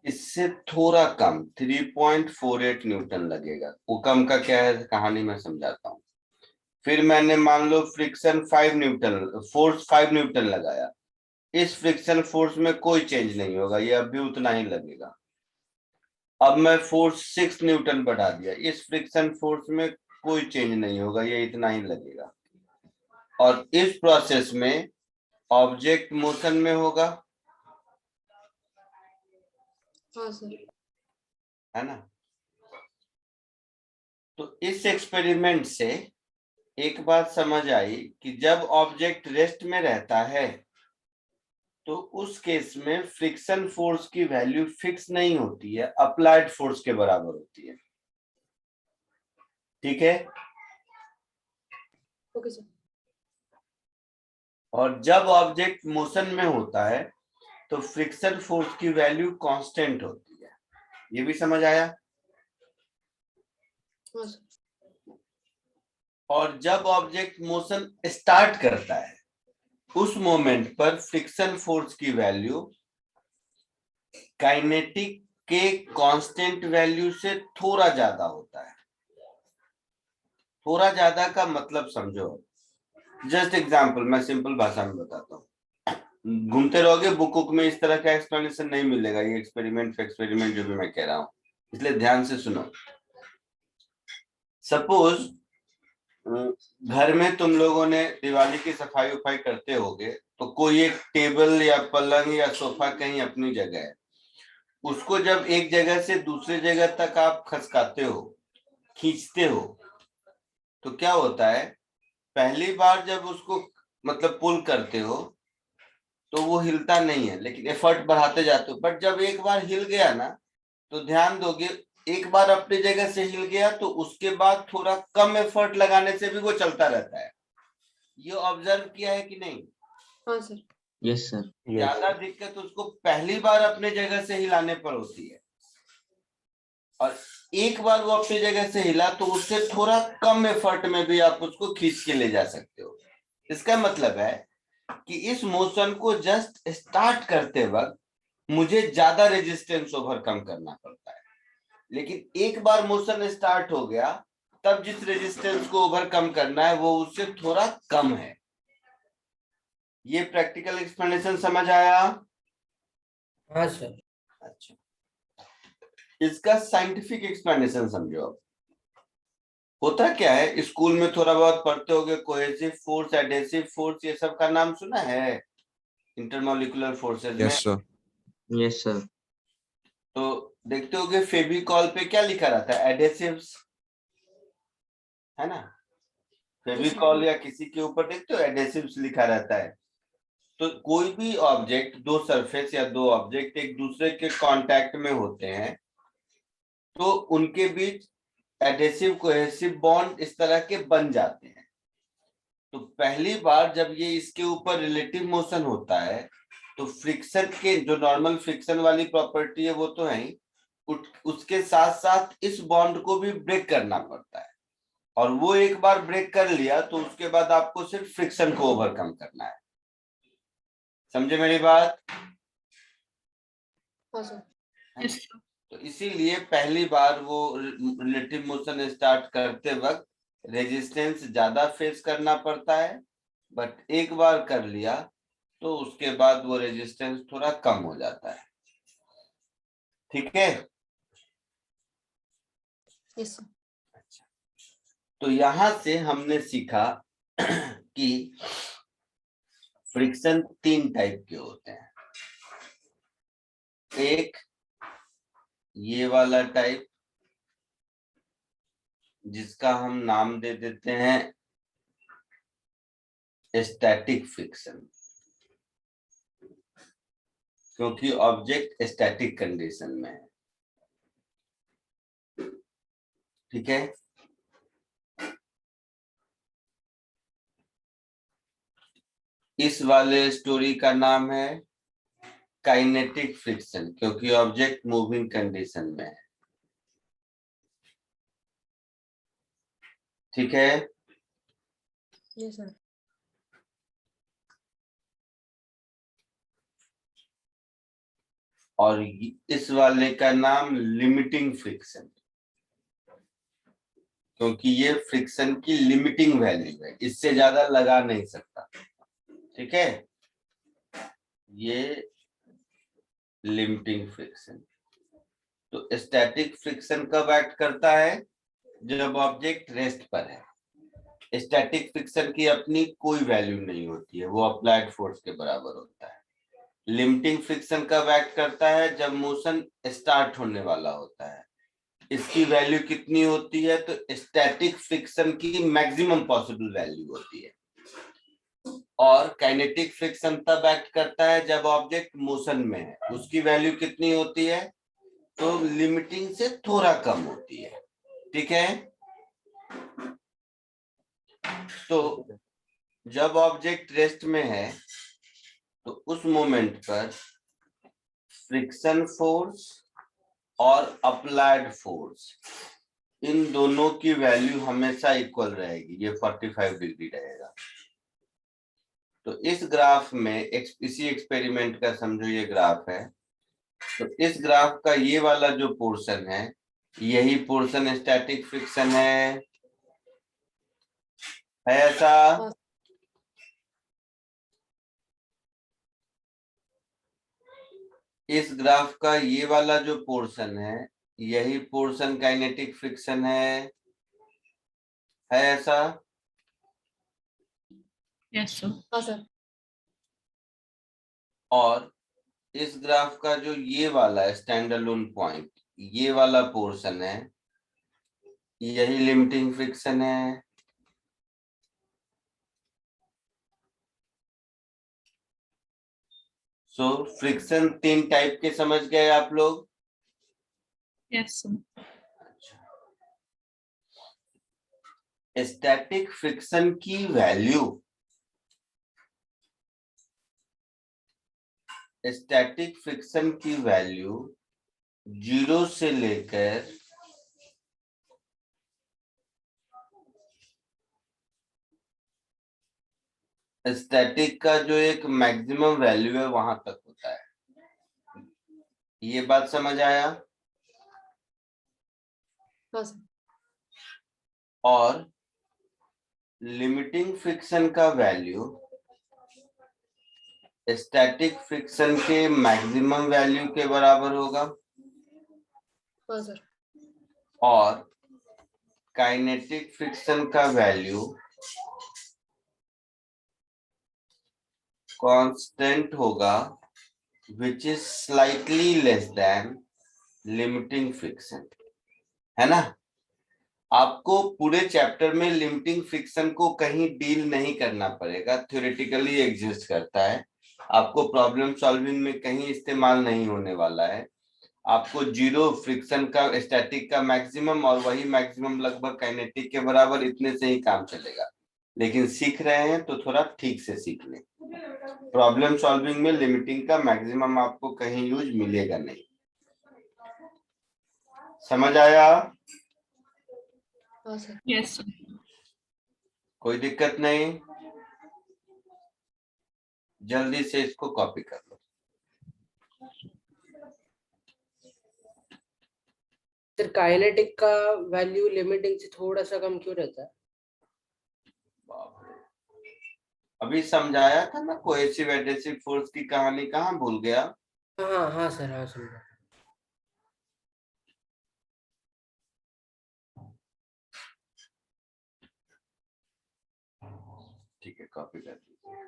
[SPEAKER 1] इससे थोड़ा कम 3.48 न्यूटन लगेगा। वो कम का क्या है कहानी मैं समझाता हूँ। फिर मैंने मान लो फ्रिक्शन 5 न्यूटन फोर्स 5 न्यूटन लगाया, इस फ्रिक्शन फोर्स में कोई चेंज नहीं होगा, ये अब भी उतना ही लगेगा। अब मैं फोर्स 6 न्यूटन बढ़ा दिया, इस फ्रिक्शन फोर्स में कोई चेंज नहीं होगा, ये इतना ही लगेगा। और इस प्रोसेस में ऑब्जेक्ट मोशन में होगा,
[SPEAKER 2] हाँ सर।
[SPEAKER 1] है ना। तो इस एक्सपेरिमेंट से एक बात समझ आई कि जब ऑब्जेक्ट रेस्ट में रहता है तो उस केस में फ्रिक्शन फोर्स की वैल्यू फिक्स नहीं होती है, अप्लाइड फोर्स के बराबर होती है। ठीक है।
[SPEAKER 2] Okay sir.
[SPEAKER 1] और जब ऑब्जेक्ट मोशन में होता है तो फ्रिक्शन फोर्स की वैल्यू कांस्टेंट होती है। ये भी समझ आया।
[SPEAKER 2] हाँ सर।
[SPEAKER 1] और जब ऑब्जेक्ट मोशन स्टार्ट करता है उस मोमेंट पर फ्रिक्शन फोर्स की वैल्यू काइनेटिक के कांस्टेंट वैल्यू से थोड़ा ज्यादा होता है। थोड़ा ज्यादा का मतलब समझो, जस्ट एग्जाम्पल, मैं सिंपल भाषा में बताता हूँ। घूमते रहोगे, बुक में इस तरह का एक्सप्लेनेशन नहीं मिलेगा, ये एक्सपेरिमेंट जो भी मैं कह रहा हूँ, इसलिए ध्यान से सुनो। सपोज घर में तुम लोगों ने दिवाली की सफाई उफाई करते होगे, तो कोई एक टेबल या पलंग या सोफा कहीं अपनी जगह है, उसको जब एक जगह से दूसरी जगह तक आप खसकाते हो, खींचते हो, तो क्या होता है, पहली बार जब उसको मतलब पुल करते हो तो वो हिलता नहीं है, लेकिन एफर्ट बढ़ाते जाते हो। बट जब एक बार हिल गया ना, तो ध्यान दोगे, एक बार अपनी जगह से हिल गया तो उसके बाद थोड़ा कम एफर्ट लगाने से भी वो चलता रहता है। ये ऑब्जर्व किया है कि नहीं?
[SPEAKER 2] हाँ सर।
[SPEAKER 3] Yes sir.
[SPEAKER 1] ज्यादा दिक्कत उसको पहली बार अपने जगह से हिलाने पर होती है, और एक बार वो अपनी जगह से हिला तो उससे थोड़ा कम एफर्ट में भी आप उसको खींच के ले जा सकते हो। इसका मतलब है कि इस मोशन को जस्ट स्टार्ट करते वक्त मुझे ज्यादा रेजिस्टेंस ओवरकम करना पड़ता है, लेकिन एक बार मोशन स्टार्ट हो गया तब जिस रेजिस्टेंस को ओवरकम करना है वो उससे थोड़ा कम है। ये प्रैक्टिकल एक्सप्लेनेशन समझ आया?
[SPEAKER 8] हाँ सर।
[SPEAKER 1] अच्छा, इसका साइंटिफिक एक्सप्लेनेशन समझो। अब होता क्या है, स्कूल में थोड़ा बहुत पढ़ते होगे, कोहेसिव फोर्स, एडहेसिव फोर्स, ये सब का नाम सुना है इंटरमॉलिक्यूलर फोर्सेस में?
[SPEAKER 7] Yes, sir.
[SPEAKER 3] Yes sir.
[SPEAKER 1] तो देखते होगे फेविकॉल पे क्या लिखा रहता है, एडहेसिव्स, है ना? फेविकॉल या किसी के ऊपर देखते हो एडहेसिव्स लिखा रहता है। तो कोई भी ऑब्जेक्ट, दो सरफेस या दो ऑब्जेक्ट एक दूसरे के कांटेक्ट में होते हैं तो उनके बीच एडहेसिव कोहेसिव बॉन्ड इस तरह के बन जाते हैं। तो पहली बार जब ये इसके ऊपर रिलेटिव मोशन होता है तो फ्रिक्शन के जो नॉर्मल फ्रिक्शन वाली प्रॉपर्टी है वो तो है ही, उसके साथ साथ इस बॉन्ड को भी ब्रेक करना पड़ता है, और वो एक बार ब्रेक कर लिया तो उसके बाद आपको सिर्फ फ्रिक्शन को ओवरकम करना है। समझे मेरी बात?
[SPEAKER 2] हाँ सर।
[SPEAKER 6] Yes, sir.
[SPEAKER 1] तो इसीलिए पहली बार वो रिलेटिव मोशन स्टार्ट करते वक्त रेजिस्टेंस ज्यादा फेस करना पड़ता है, बट एक बार कर लिया तो उसके बाद वो रेजिस्टेंस थोड़ा कम हो जाता है। ठीक है?
[SPEAKER 2] Yes sir.
[SPEAKER 1] तो यहां से हमने सीखा कि फ्रिक्शन 3 टाइप के होते हैं। एक ये वाला टाइप, जिसका हम नाम दे देते हैं स्टैटिक फ्रिक्शन, क्योंकि ऑब्जेक्ट स्टैटिक कंडीशन में है। ठीक है? इस वाले स्टोरी का नाम है काइनेटिक फ्रिक्शन, क्योंकि ऑब्जेक्ट मूविंग कंडीशन में है। ठीक है?
[SPEAKER 2] Yes sir.
[SPEAKER 1] और इस वाले का नाम लिमिटिंग फ्रिक्शन, क्योंकि ये फ्रिक्शन की लिमिटिंग वैल्यू है, इससे ज्यादा लगा नहीं सकता। ठीक है? ये लिमिटिंग फ्रिक्शन। तो स्टैटिक फ्रिक्शन कब एक्ट करता है? जब ऑब्जेक्ट रेस्ट पर है। स्टैटिक फ्रिक्शन की अपनी कोई वैल्यू नहीं होती है, वो अप्लाइड फोर्स के बराबर होता है। लिमिटिंग फ्रिक्शन कब एक्ट करता है? जब मोशन स्टार्ट होने वाला होता है। इसकी वैल्यू कितनी होती है? तो स्टैटिक फ्रिक्शन की मैक्सिमम पॉसिबल वैल्यू होती है। और काइनेटिक फ्रिक्शन तब एक्ट करता है जब ऑब्जेक्ट मोशन में है, उसकी वैल्यू कितनी होती है? तो लिमिटिंग से थोड़ा कम होती है। ठीक है? तो जब ऑब्जेक्ट रेस्ट में है तो उस मोमेंट पर फ्रिक्शन फोर्स और अप्लाइड फोर्स, इन दोनों की वैल्यू हमेशा इक्वल रहेगी। ये 45 डिग्री रहेगा। तो इस ग्राफ में इसी एक्सपेरिमेंट का समझो ये ग्राफ है, तो इस ग्राफ का ये वाला जो पोर्शन है, यही पोर्शन स्टैटिक फ्रिक्शन है ऐसा? इस ग्राफ का ये वाला जो पोर्शन है, यही पोर्शन काइनेटिक फ्रिक्शन है ऐसा?
[SPEAKER 6] Yes, sir.
[SPEAKER 2] हाँ सर।
[SPEAKER 1] और इस ग्राफ का जो ये वाला स्टैंड अलोन पॉइंट, ये वाला पोर्शन है, यही लिमिटिंग फ्रिक्शन है। सो फ्रिक्शन 3 टाइप के समझ गए आप लोग?
[SPEAKER 6] Yes, sir.
[SPEAKER 1] स्टैटिक फ्रिक्शन की वैल्यू, स्टैटिक फ्रिक्शन की वैल्यू 0 से लेकर स्टैटिक का जो एक मैक्सिमम वैल्यू है वहां तक होता है। ये बात समझ आया?
[SPEAKER 2] हाँ सर।
[SPEAKER 1] और लिमिटिंग फ्रिक्शन का वैल्यू स्टैटिक फ्रिक्शन के मैक्सिमम वैल्यू के बराबर होगा,
[SPEAKER 2] हाँ सर।
[SPEAKER 1] और काइनेटिक फ्रिक्शन का वैल्यू कांस्टेंट होगा which is slightly less than limiting friction, है ना? आपको पूरे चैप्टर में लिमिटिंग फ्रिक्शन को कहीं डील नहीं करना पड़ेगा, थ्योरेटिकली एग्जिस्ट करता है, आपको प्रॉब्लम सॉल्विंग में कहीं इस्तेमाल नहीं होने वाला है। आपको 0 फ्रिक्शन का स्टैटिक का मैक्सिमम और वही मैक्सिमम लगभग काइनेटिक के बराबर, इतने से ही काम चलेगा। लेकिन सीख रहे हैं तो थोड़ा ठीक से सीख लें। प्रॉब्लम सॉल्विंग में लिमिटिंग का मैक्सिमम आपको कहीं यूज मिलेगा नहीं। समझ आया?
[SPEAKER 2] हाँ सर।
[SPEAKER 6] Yes, sir.
[SPEAKER 1] कोई दिक्कत नहीं? जल्दी से इसको कॉपी कर लो।
[SPEAKER 8] सर काइनेटिक का वैल्यू लिमिटिंग से थोड़ा सा कम क्यों रहता है?
[SPEAKER 1] बाप रे, अभी समझाया था ना कोहेसिव एडहेसिव फोर्स की कहानी, कहाँ भूल गया?
[SPEAKER 8] हाँ हाँ सर, हाँ समझा।
[SPEAKER 1] ठीक है, कॉपी कर दीजिए।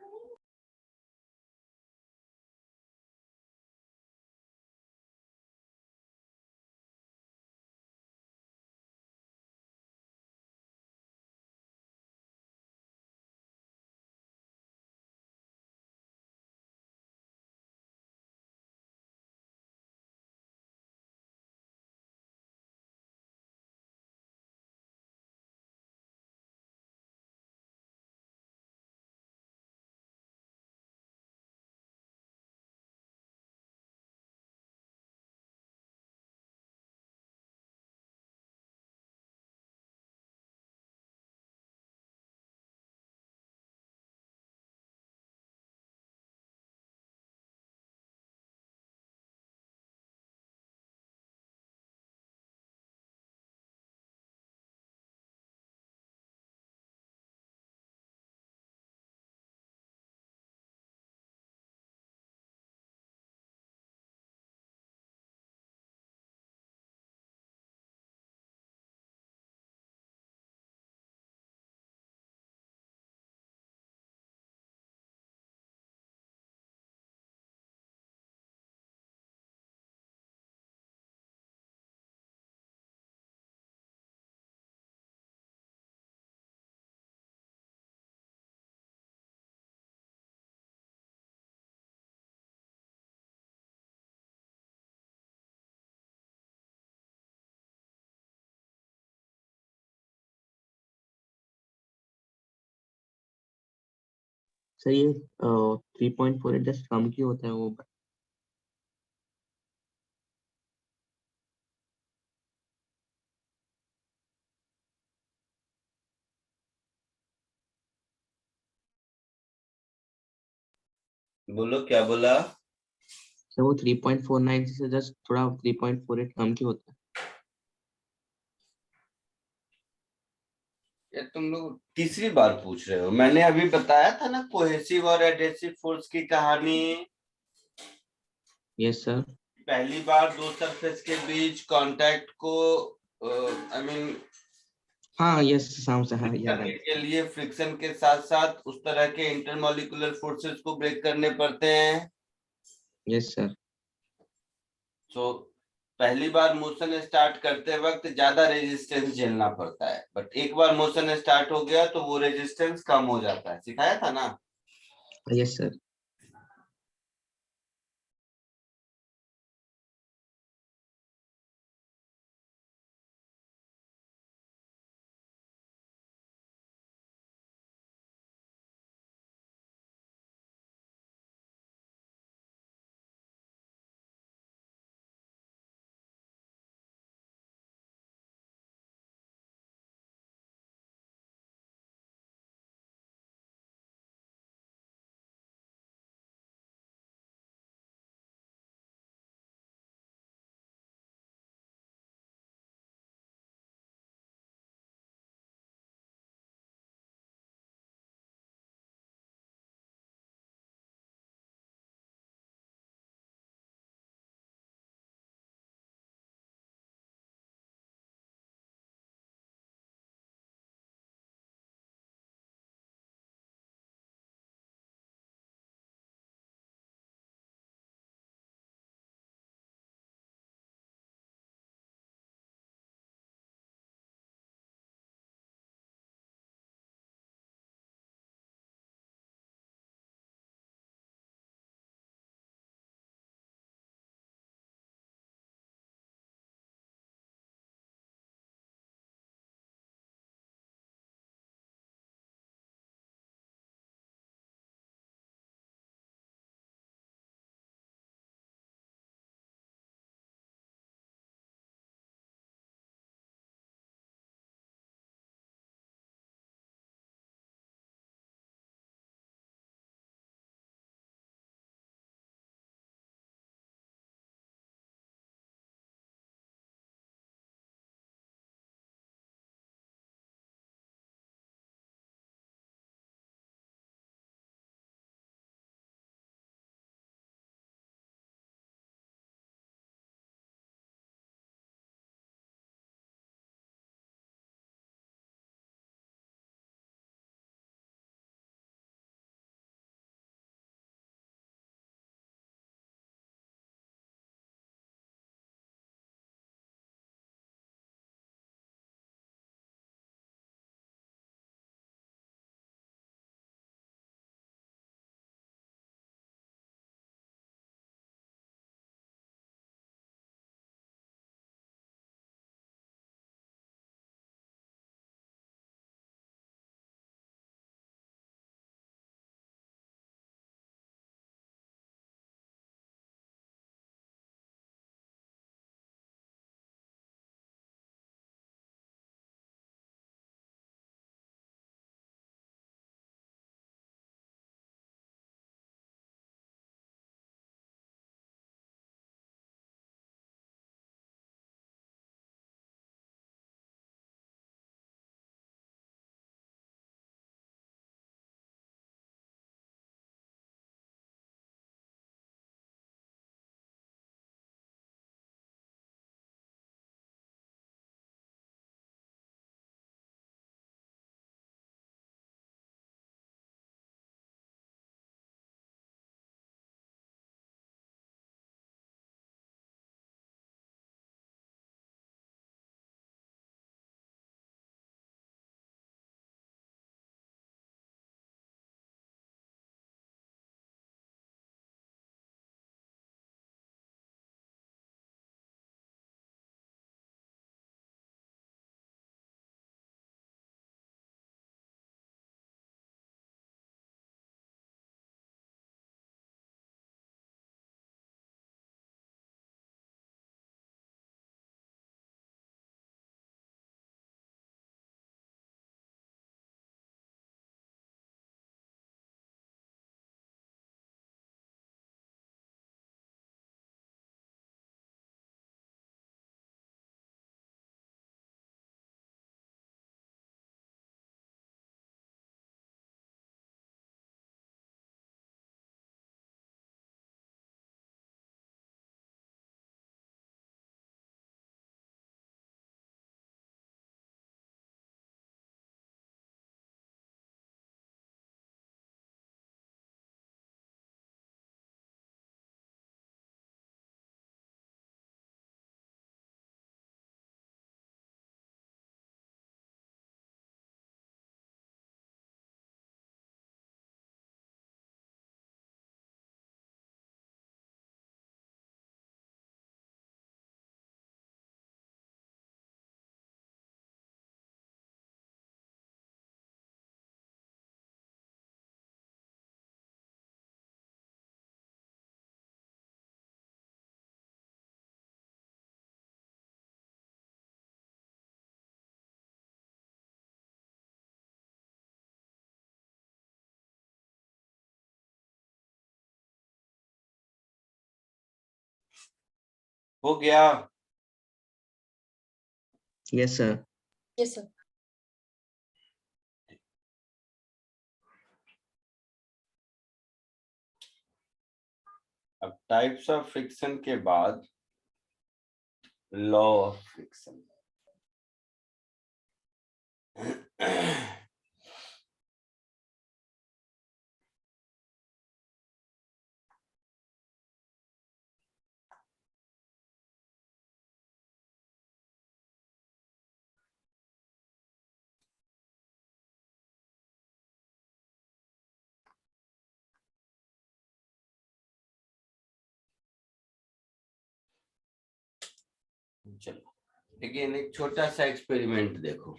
[SPEAKER 3] सर ये 3.48 जस्ट कम क्यों होता है वो?
[SPEAKER 1] बोलो, क्या बोला?
[SPEAKER 3] सर वो 3.49 से जस्ट थोड़ा 3.48 कम क्यों होता है?
[SPEAKER 1] ये तुम लोग तीसरी बार पूछ रहे हो। मैंने अभी बताया था ना कोहेसिव और एडहेसिव फोर्स की कहानी।
[SPEAKER 3] Yes sir.
[SPEAKER 1] पहली बार दो सरफेस के बीच कांटेक्ट को आई मीन
[SPEAKER 3] हाँ यस शाम से हाँ याद
[SPEAKER 1] करने
[SPEAKER 3] है।
[SPEAKER 1] के लिए फ्रिक्शन के साथ साथ उस तरह के इंटरमॉलिक्यूलर फोर्सेस को ब्रेक करने पड़ते हैं।
[SPEAKER 3] Yes sir.
[SPEAKER 1] सो पहली बार मोशन स्टार्ट करते वक्त ज्यादा रेजिस्टेंस झेलना पड़ता है, बट एक बार मोशन स्टार्ट हो गया तो वो रेजिस्टेंस कम हो जाता है। सिखाया था ना?
[SPEAKER 3] Yes sir.
[SPEAKER 1] हो गया?
[SPEAKER 3] Yes sir.
[SPEAKER 2] Yes, sir.
[SPEAKER 1] अब टाइप्स ऑफ फ्रिक्शन के बाद लॉ ऑफ फ्रिक्शन। चलो लेकिन एक छोटा सा एक्सपेरिमेंट देखो।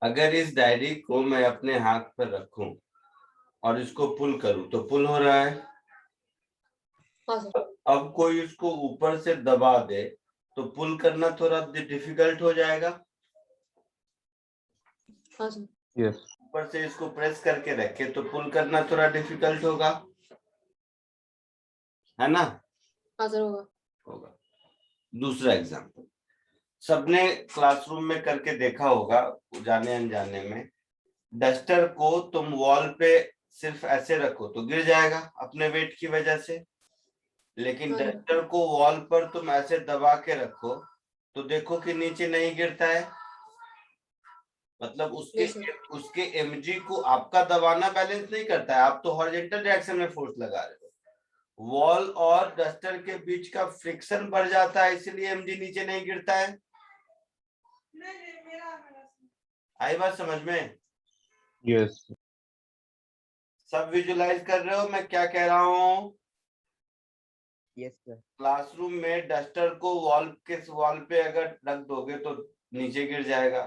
[SPEAKER 1] अगर इस डायरी को मैं अपने हाथ पर रखूं और इसको पुल करूं तो पुल हो रहा है।
[SPEAKER 2] हाँ सर।
[SPEAKER 1] अब कोई इसको ऊपर से दबा दे तो पुल करना थोड़ा डिफिकल्ट हो जाएगा।
[SPEAKER 2] हाँ सर।
[SPEAKER 7] Yes.
[SPEAKER 1] ऊपर से इसको प्रेस करके रखे तो पुल करना थोड़ा डिफिकल्ट होगा, है ना?
[SPEAKER 2] हाँ सर होगा।
[SPEAKER 1] होगा। दूसरा एग्जांपल सबने क्लासरूम में करके देखा होगा, जाने अनजाने में। डस्टर को तुम वॉल पे सिर्फ ऐसे रखो तो गिर जाएगा अपने वेट की वजह से, लेकिन
[SPEAKER 2] हाँ।
[SPEAKER 1] डस्टर को वॉल पर तुम ऐसे दबा के रखो तो देखो कि नीचे नहीं गिरता है। मतलब
[SPEAKER 2] Yes, sir.
[SPEAKER 1] उसके एमजी को आपका दबाना बैलेंस नहीं करता है, आप तो हॉरिजॉन्टल डायरेक्शन में फोर्स लगा रहे हो। वॉल और डस्टर के बीच का फ्रिक्शन बढ़ जाता है, इसलिए एमजी नीचे नहीं गिरता है। आई बात समझ में?
[SPEAKER 7] Yes.
[SPEAKER 1] सब विजुलाइज कर रहे हो मैं क्या कह रहा हूँ?
[SPEAKER 3] Yes sir.
[SPEAKER 1] क्लासरूम में डस्टर को वॉल पे अगर रख दोगे तो नीचे गिर जाएगा।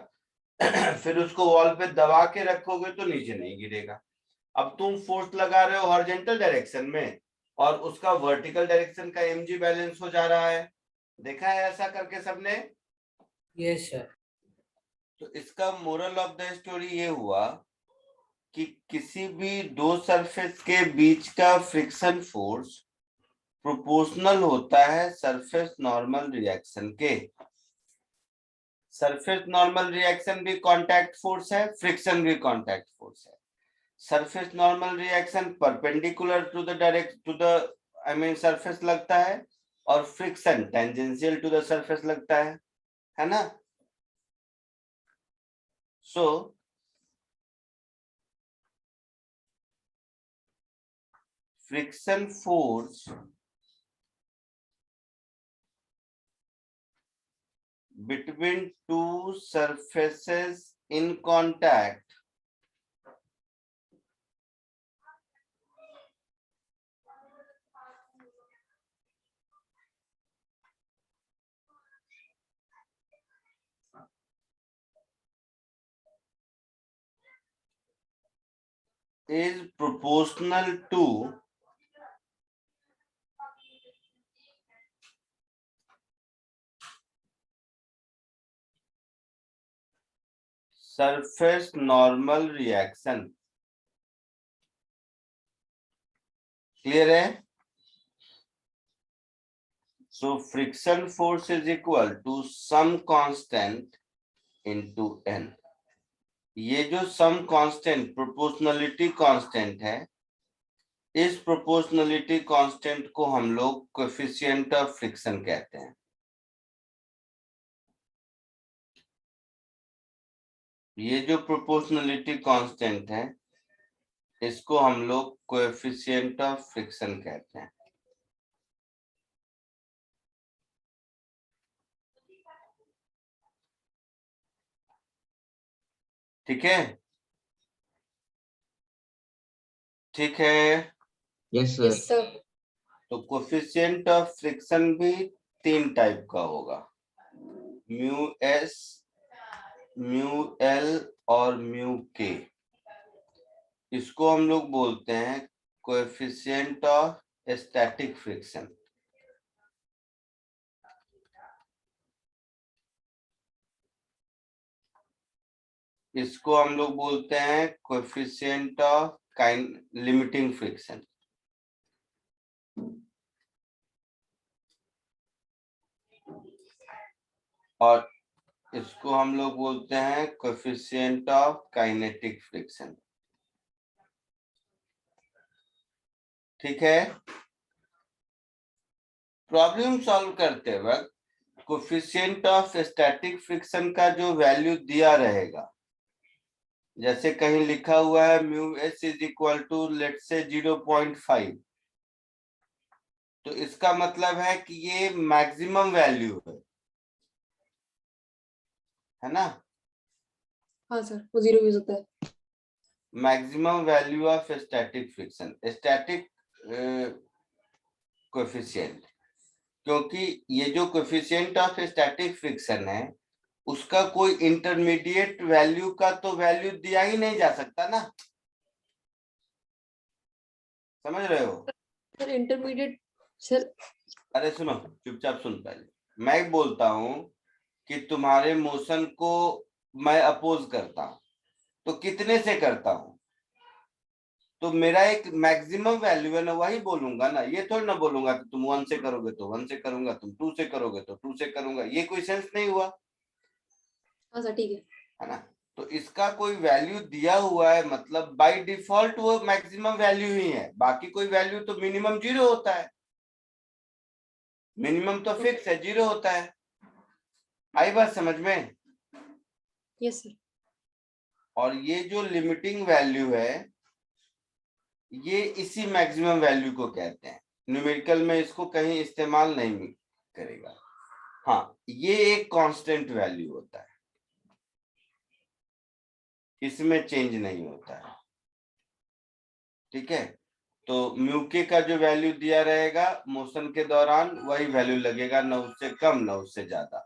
[SPEAKER 1] फिर उसको वॉल पे दबा के रखोगे तो नीचे नहीं गिरेगा। अब तुम फोर्स लगा रहे हो हॉरिजॉन्टल डायरेक्शन में और उसका वर्टिकल डायरेक्शन का एमजी बैलेंस हो जा रहा है। देखा है ऐसा करके सबने?
[SPEAKER 8] Yes sir.
[SPEAKER 1] तो इसका मोरल ऑफ द स्टोरी ये हुआ कि किसी भी दो सरफेस के बीच का फ्रिक्शन फोर्स प्रोपोर्शनल होता है सरफेस नॉर्मल रिएक्शन के। सरफेस नॉर्मल रिएक्शन भी कांटेक्ट फोर्स है, फ्रिक्शन भी कांटेक्ट फोर्स है। Surface normal reaction perpendicular to the I mean surface लगता है और friction tangential to the surface लगता है ना? So friction force between two surfaces in contact is proportional to surface normal reaction। Clear है? So friction force is equal to some constant into n। ये जो some constant proportionality constant है, इस proportionality constant को हम लोग coefficient of friction कहते हैं। ये जो प्रोपोर्शनलिटी कांस्टेंट है इसको हम लोग कोएफिशिएंट ऑफ फ्रिक्शन कहते हैं। ठीक है? ठीक है?
[SPEAKER 3] Yes sir.
[SPEAKER 2] Yes, sir.
[SPEAKER 1] तो कोएफिशिएंट ऑफ फ्रिक्शन भी 3 टाइप का होगा, म्यू एस, म्यू एल और म्यू के। इसको हम लोग बोलते हैं कोएफिशिएंट ऑफ स्टैटिक फ्रिक्शन। इसको हम लोग बोलते हैं कोएफिशिएंट ऑफ लिमिटिंग फ्रिक्शन। और इसको हम लोग बोलते हैं कोएफिशिएंट ऑफ काइनेटिक फ्रिक्शन। ठीक है, प्रॉब्लम सॉल्व करते वक्त कोएफिशिएंट ऑफ स्टैटिक फ्रिक्शन का जो वैल्यू दिया रहेगा, जैसे कहीं लिखा हुआ है mu S is equal to let's say 0.5, तो इसका मतलब है कि ये मैक्सिमम वैल्यू है ना,
[SPEAKER 2] हाँ सर, वो 0 यूज होता है।
[SPEAKER 1] Maximum value of static friction, static coefficient, क्योंकि ये जो कोएफिशिएंट ऑफ स्टैटिक फ्रिक्शन है उसका कोई इंटरमीडिएट वैल्यू का तो वैल्यू दिया ही नहीं जा सकता ना, समझ रहे हो?
[SPEAKER 2] सर इंटरमीडिएट सर,
[SPEAKER 1] अरे सुनो, चुपचाप सुन पहले। मैं बोलता हूं कि तुम्हारे मोशन को मैं अपोज करता हूं, तो कितने से करता हूं, तो मेरा एक मैक्सिमम वैल्यू है ना, वही बोलूंगा ना, ये थोड़ी ना बोलूंगा कि तुम 1 से करोगे तो 1 से करूंगा, तुम 2 से करोगे तो 2 से करूंगा, ये कोई सेंस नहीं हुआ,
[SPEAKER 2] हाँ सर ठीक
[SPEAKER 1] है ना? तो इसका कोई वैल्यू दिया हुआ है, मतलब बाय डिफॉल्ट वो मैक्सिमम वैल्यू ही है, बाकी कोई वैल्यू तो मिनिमम 0 होता है, मिनिमम तो फिक्स है, 0 होता है। आई बात समझ में?
[SPEAKER 2] है। Yes sir.
[SPEAKER 1] और ये जो लिमिटिंग वैल्यू है ये इसी मैक्सिमम वैल्यू को कहते हैं, न्यूमेरिकल में इसको कहीं इस्तेमाल नहीं करेगा। हाँ, ये एक कांस्टेंट वैल्यू होता है, इसमें चेंज नहीं होता है। ठीक है, तो म्यू के का जो वैल्यू दिया रहेगा मोशन के दौरान वही वैल्यू लगेगा, न उससे कम न उससे ज्यादा।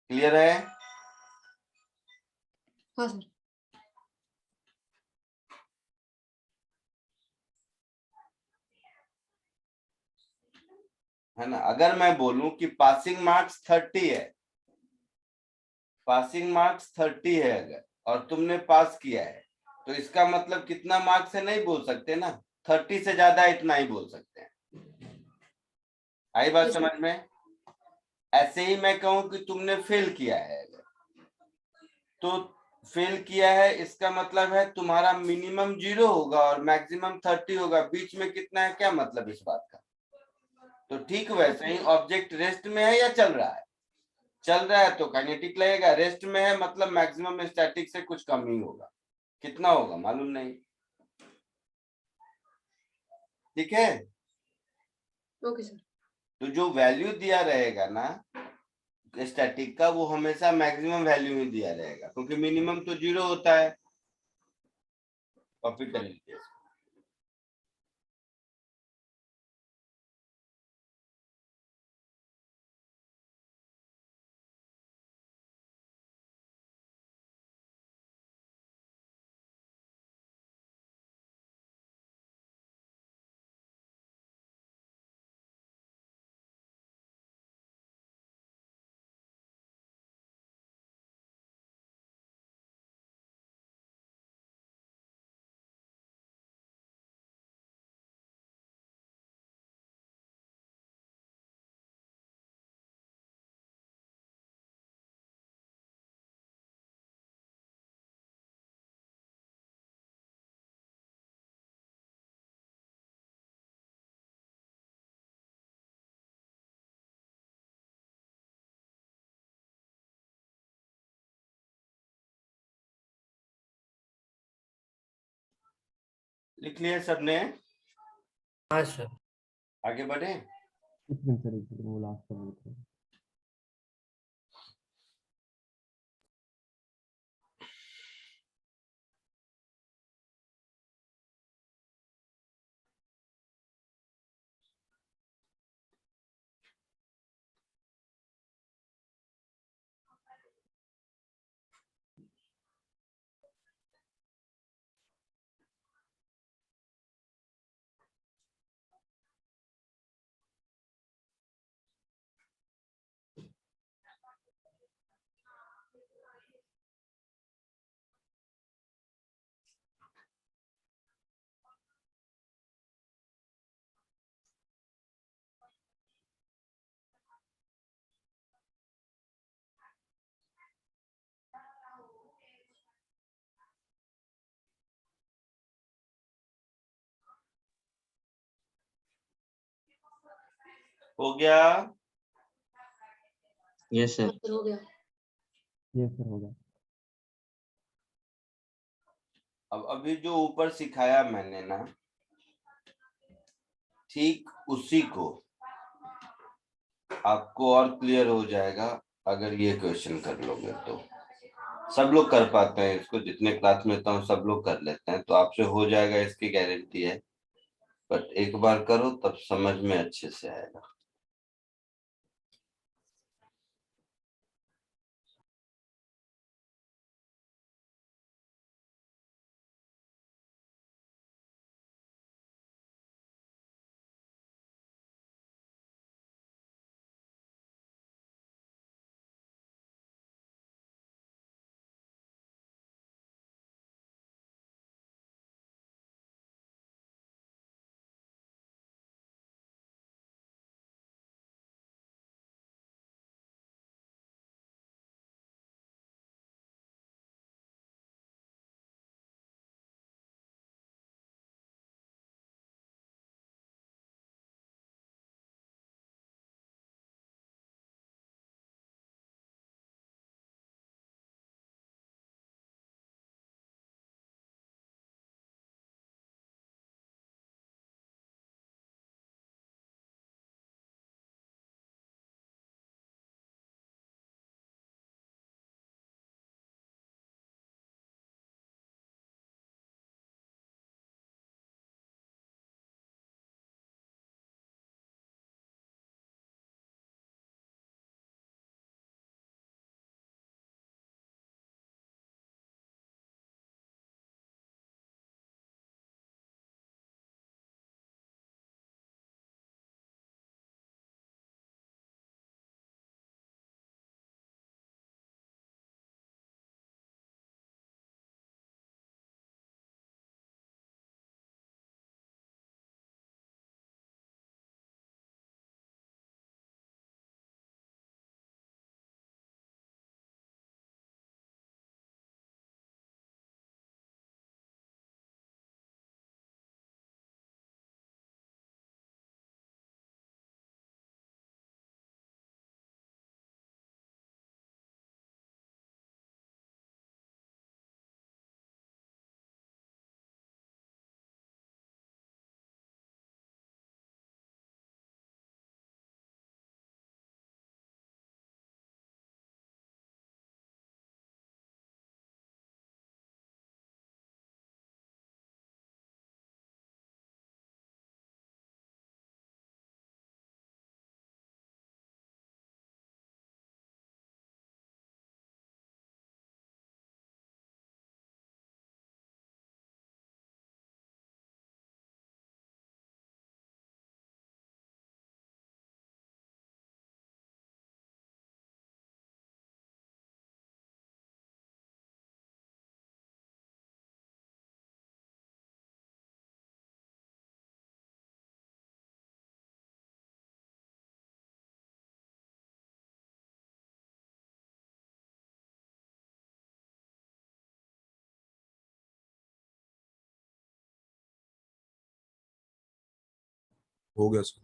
[SPEAKER 1] क्लियर है?
[SPEAKER 2] हाँ सर।
[SPEAKER 1] है ना? अगर मैं बोलूं कि पासिंग मार्क्स 30 है, पासिंग मार्क्स 30 है अगर, और तुमने पास किया है, तो इसका मतलब कितना मार्क्स है नहीं बोल सकते ना, 30 से ज्यादा इतना ही बोल सकते हैं। आई बात
[SPEAKER 2] Yes, sir.
[SPEAKER 1] समझ में? ऐसे ही मैं कहूं कि तुमने फेल किया है अगर, तो फेल किया है इसका मतलब है तुम्हारा मिनिमम 0 होगा और मैक्सिमम 30 होगा, बीच में कितना है, क्या मतलब इस बात का? तो ठीक वैसे ही ऑब्जेक्ट रेस्ट में है या चल रहा है, चल रहा है तो काइनेटिक लगेगा, रेस्ट में है मतलब मैक्सिमम स्टैटिक से कुछ कम ही होगा, कितना होगा मालूम नहीं। ठीक है,
[SPEAKER 2] ओके सर।
[SPEAKER 1] तो जो वैल्यू दिया रहेगा ना स्टैटिक का, वो हमेशा मैक्सिमम वैल्यू ही दिया रहेगा, क्योंकि मिनिमम तो 0 होता है। कॉपी कर लीजिए। लिख लिया सबने?
[SPEAKER 8] हाँ सर।
[SPEAKER 1] आगे बढ़े?
[SPEAKER 4] एक मिनट सर, एक मिनट, वो लास्ट कर लेते हैं।
[SPEAKER 1] हो गया?
[SPEAKER 3] Yes sir.
[SPEAKER 2] सर हो गया।
[SPEAKER 4] यस सर हो गया।
[SPEAKER 1] अब अभी जो ऊपर सिखाया मैंने ना, ठीक उसी को आपको और क्लियर हो जाएगा अगर ये क्वेश्चन कर लोगे तो। सब लोग कर पाते हैं इसको, जितने क्लास में होता हूँ सब लोग कर लेते हैं, तो आपसे हो जाएगा इसकी गारंटी है। बट एक बार करो तब समझ में अच्छे से आएगा।
[SPEAKER 7] हो गया सर।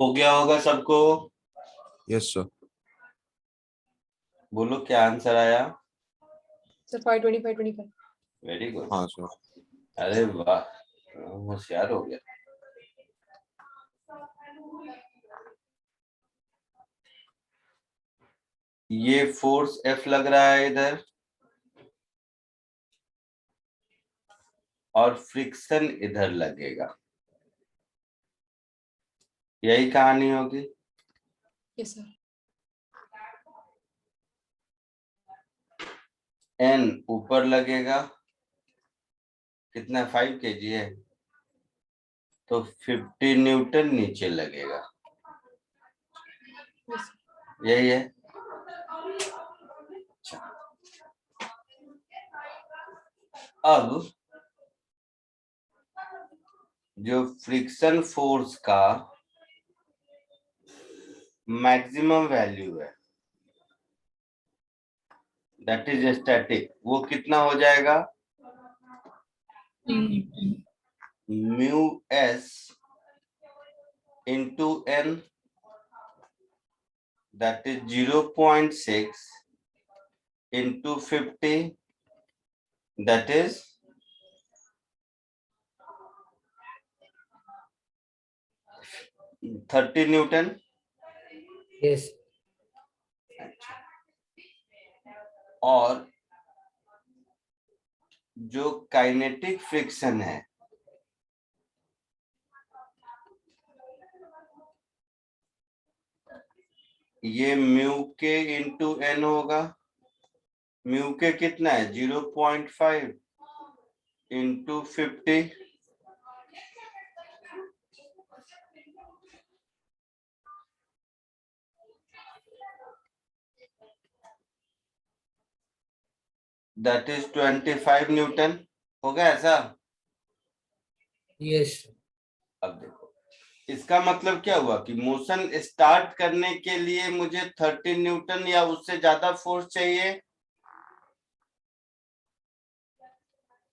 [SPEAKER 1] हो गया होगा सबको?
[SPEAKER 7] Yes sir.
[SPEAKER 1] बोलो क्या आंसर आया?
[SPEAKER 2] Sir 525
[SPEAKER 1] very good.
[SPEAKER 7] हाँ सर।
[SPEAKER 1] अरे वाह, होशियार हो गया। ये फोर्स F लग रहा है इधर, और फ्रिक्शन इधर लगेगा। यही कहानी होगी।
[SPEAKER 2] Yes sir.
[SPEAKER 1] N ऊपर लगेगा, कितना 5 kg है, तो 50 न्यूटन नीचे लगेगा।
[SPEAKER 2] यस
[SPEAKER 1] यही है। अब जो फ्रिक्शन फोर्स का मैक्सिमम वैल्यू है, दैट इज स्टैटिक, वो कितना हो जाएगा? Mu S into N, that is 0.6 into 50, that is 30 newton.
[SPEAKER 8] Yes
[SPEAKER 1] और जो काइनेटिक फ्रिक्शन है, ये म्यू के इंटू एन होगा। म्यू के कितना है? 0.5 इंटू 50, दैट इज 25 न्यूटन। होगा ऐसा?
[SPEAKER 8] यस
[SPEAKER 1] अब देखो, इसका मतलब क्या हुआ कि मोशन स्टार्ट करने के लिए मुझे 30 न्यूटन या उससे ज्यादा फोर्स चाहिए।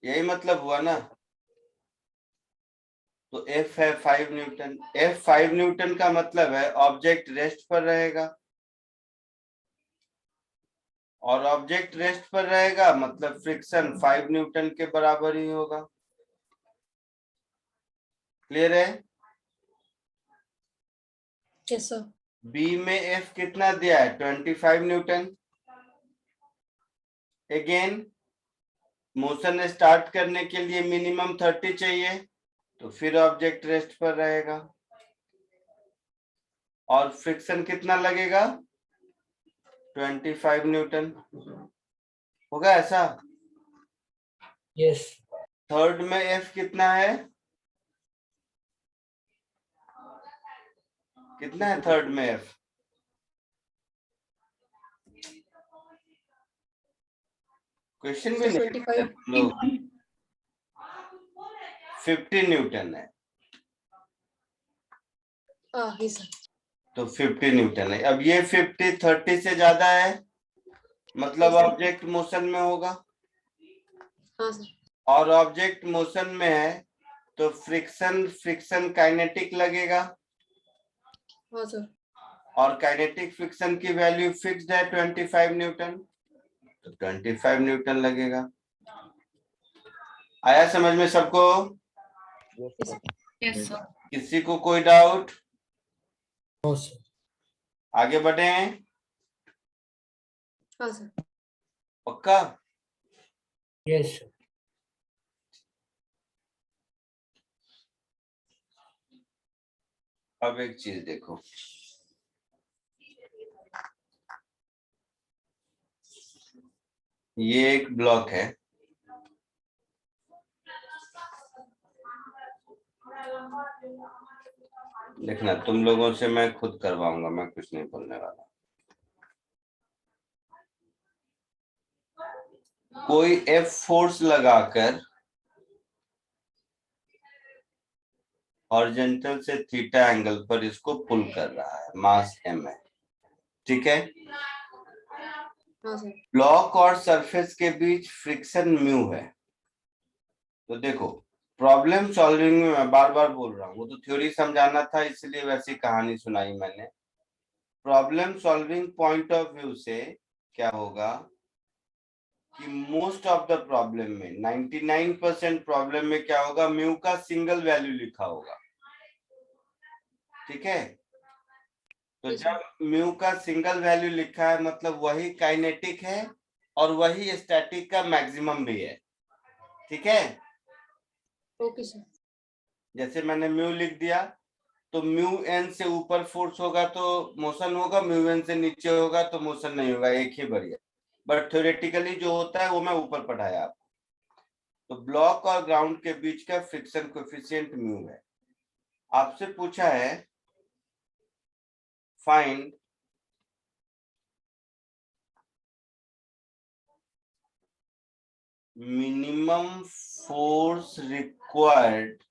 [SPEAKER 1] यही मतलब हुआ ना। तो F है 5 न्यूटन। F 5 न्यूटन का मतलब है ऑब्जेक्ट रेस्ट पर रहेगा, और ऑब्जेक्ट रेस्ट पर रहेगा मतलब फ्रिक्शन 5 न्यूटन के बराबर ही होगा। क्लियर है?
[SPEAKER 2] Yes sir.
[SPEAKER 1] बी में F कितना दिया है? 25 न्यूटन। अगेन मोशन स्टार्ट करने के लिए मिनिमम 30 चाहिए, तो फिर ऑब्जेक्ट रेस्ट पर रहेगा, और फ्रिक्शन कितना लगेगा? 25 न्यूटन। होगा ऐसा?
[SPEAKER 8] यस
[SPEAKER 1] थर्ड में F कितना है? कितना है थर्ड में F? क्वेश्चन भी
[SPEAKER 2] सर
[SPEAKER 1] नहीं
[SPEAKER 2] 25
[SPEAKER 1] लोग। 50 न्यूटन है,
[SPEAKER 2] यस सर।
[SPEAKER 1] तो 50 न्यूटन है। अब ये 50 30 से ज्यादा है, मतलब
[SPEAKER 2] Yes, sir.
[SPEAKER 1] ऑब्जेक्ट मोशन में होगा,
[SPEAKER 2] हाँ सर।
[SPEAKER 1] और ऑब्जेक्ट मोशन में है तो फ्रिक्शन काइनेटिक लगेगा,
[SPEAKER 2] हाँ सर।
[SPEAKER 1] और काइनेटिक फ्रिक्शन की वैल्यू फिक्स्ड है 25 न्यूटन, तो 25 न्यूटन लगेगा। आया समझ में सबको?
[SPEAKER 6] Yes, sir.
[SPEAKER 1] किसी को कोई डाउट?
[SPEAKER 8] No sir.
[SPEAKER 1] आगे बढ़े?
[SPEAKER 2] हाँ सर।
[SPEAKER 1] पक्का?
[SPEAKER 8] यस
[SPEAKER 1] अब एक चीज देखो, ये एक ब्लॉक है, देखना तुम लोगों से मैं खुद करवाऊंगा, मैं कुछ नहीं बोलने वाला। कोई F फोर्स लगाकर हॉरिजॉन्टल से थीटा एंगल पर इसको पुल कर रहा है, मास m है, ठीक है?
[SPEAKER 2] हाँ सर।
[SPEAKER 1] ब्लॉक और सरफेस के बीच फ्रिक्शन म्यू है। तो देखो, प्रॉब्लम सॉल्विंग में मैं बार बार बोल रहा हूँ, वो तो थ्योरी समझाना था इसलिए वैसी कहानी सुनाई मैंने। Problem solving point of view से क्या होगा कि मोस्ट ऑफ द प्रॉब्लम में 99% प्रॉब्लम में क्या होगा, म्यू का सिंगल वैल्यू लिखा होगा। ठीक है, तो
[SPEAKER 2] Yes,
[SPEAKER 1] जब म्यू का सिंगल वैल्यू लिखा है मतलब वही काइनेटिक है और वही स्टैटिक का मैक्सिमम भी है। ठीक है,
[SPEAKER 2] okay, sir.
[SPEAKER 1] जैसे मैंने म्यू लिख दिया तो म्यू एन से ऊपर फोर्स होगा तो मोशन होगा, म्यू एन से नीचे होगा तो मोशन नहीं होगा, एक ही बढ़िया। बट थ्योरेटिकली जो होता है वो मैं ऊपर पढ़ाया आपको। तो ब्लॉक और ग्राउंड के बीच का फ्रिक्शन कोएफिशिएंट म्यू है। आपसे पूछा है find minimum force required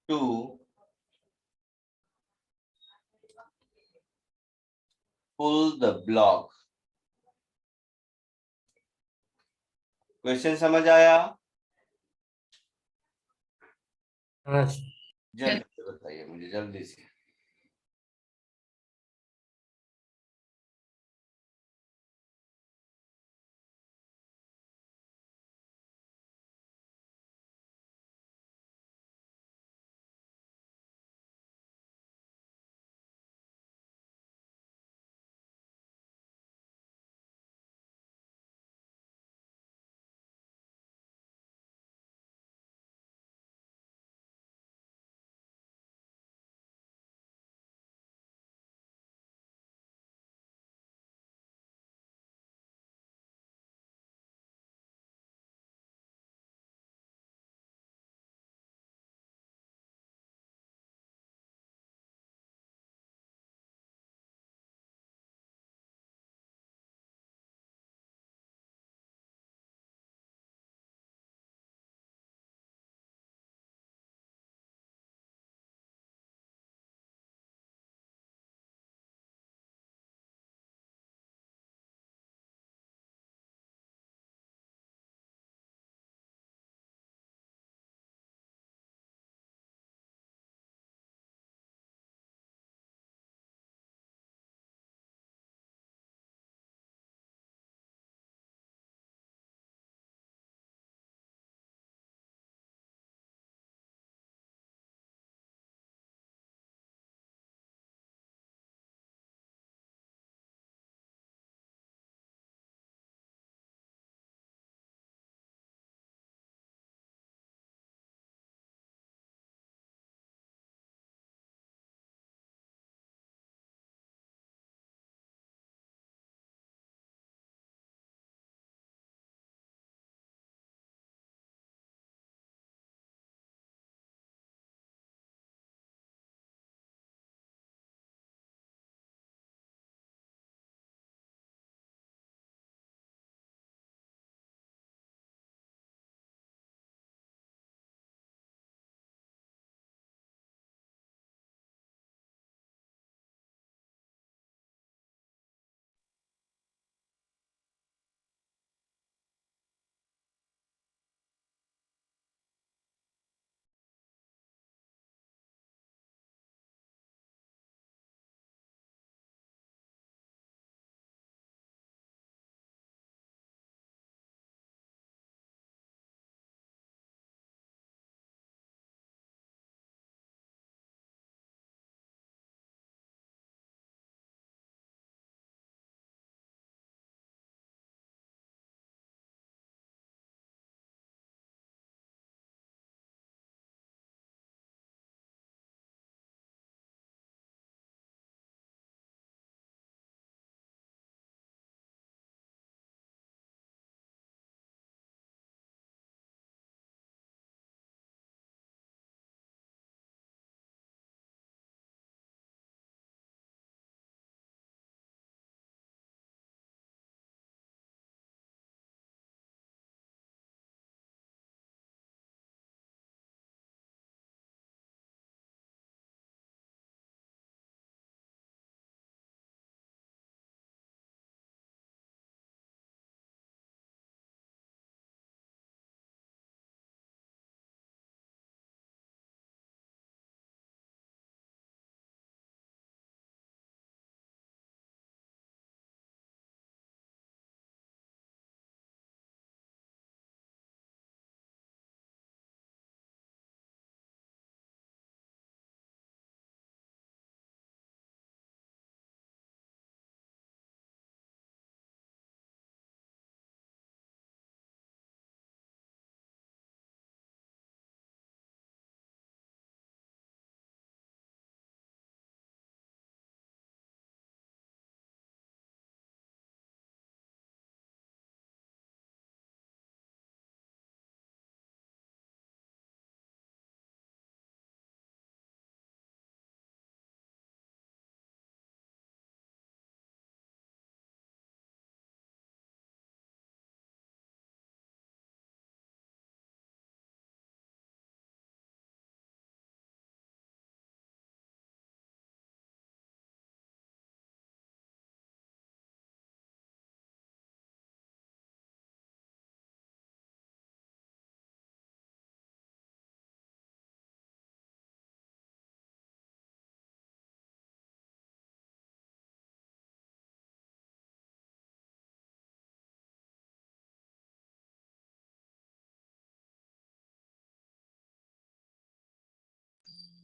[SPEAKER 1] to pull the block. Question समझ आया?
[SPEAKER 8] हाँ
[SPEAKER 1] जल्दी से बताइए मुझे, जल्दी से।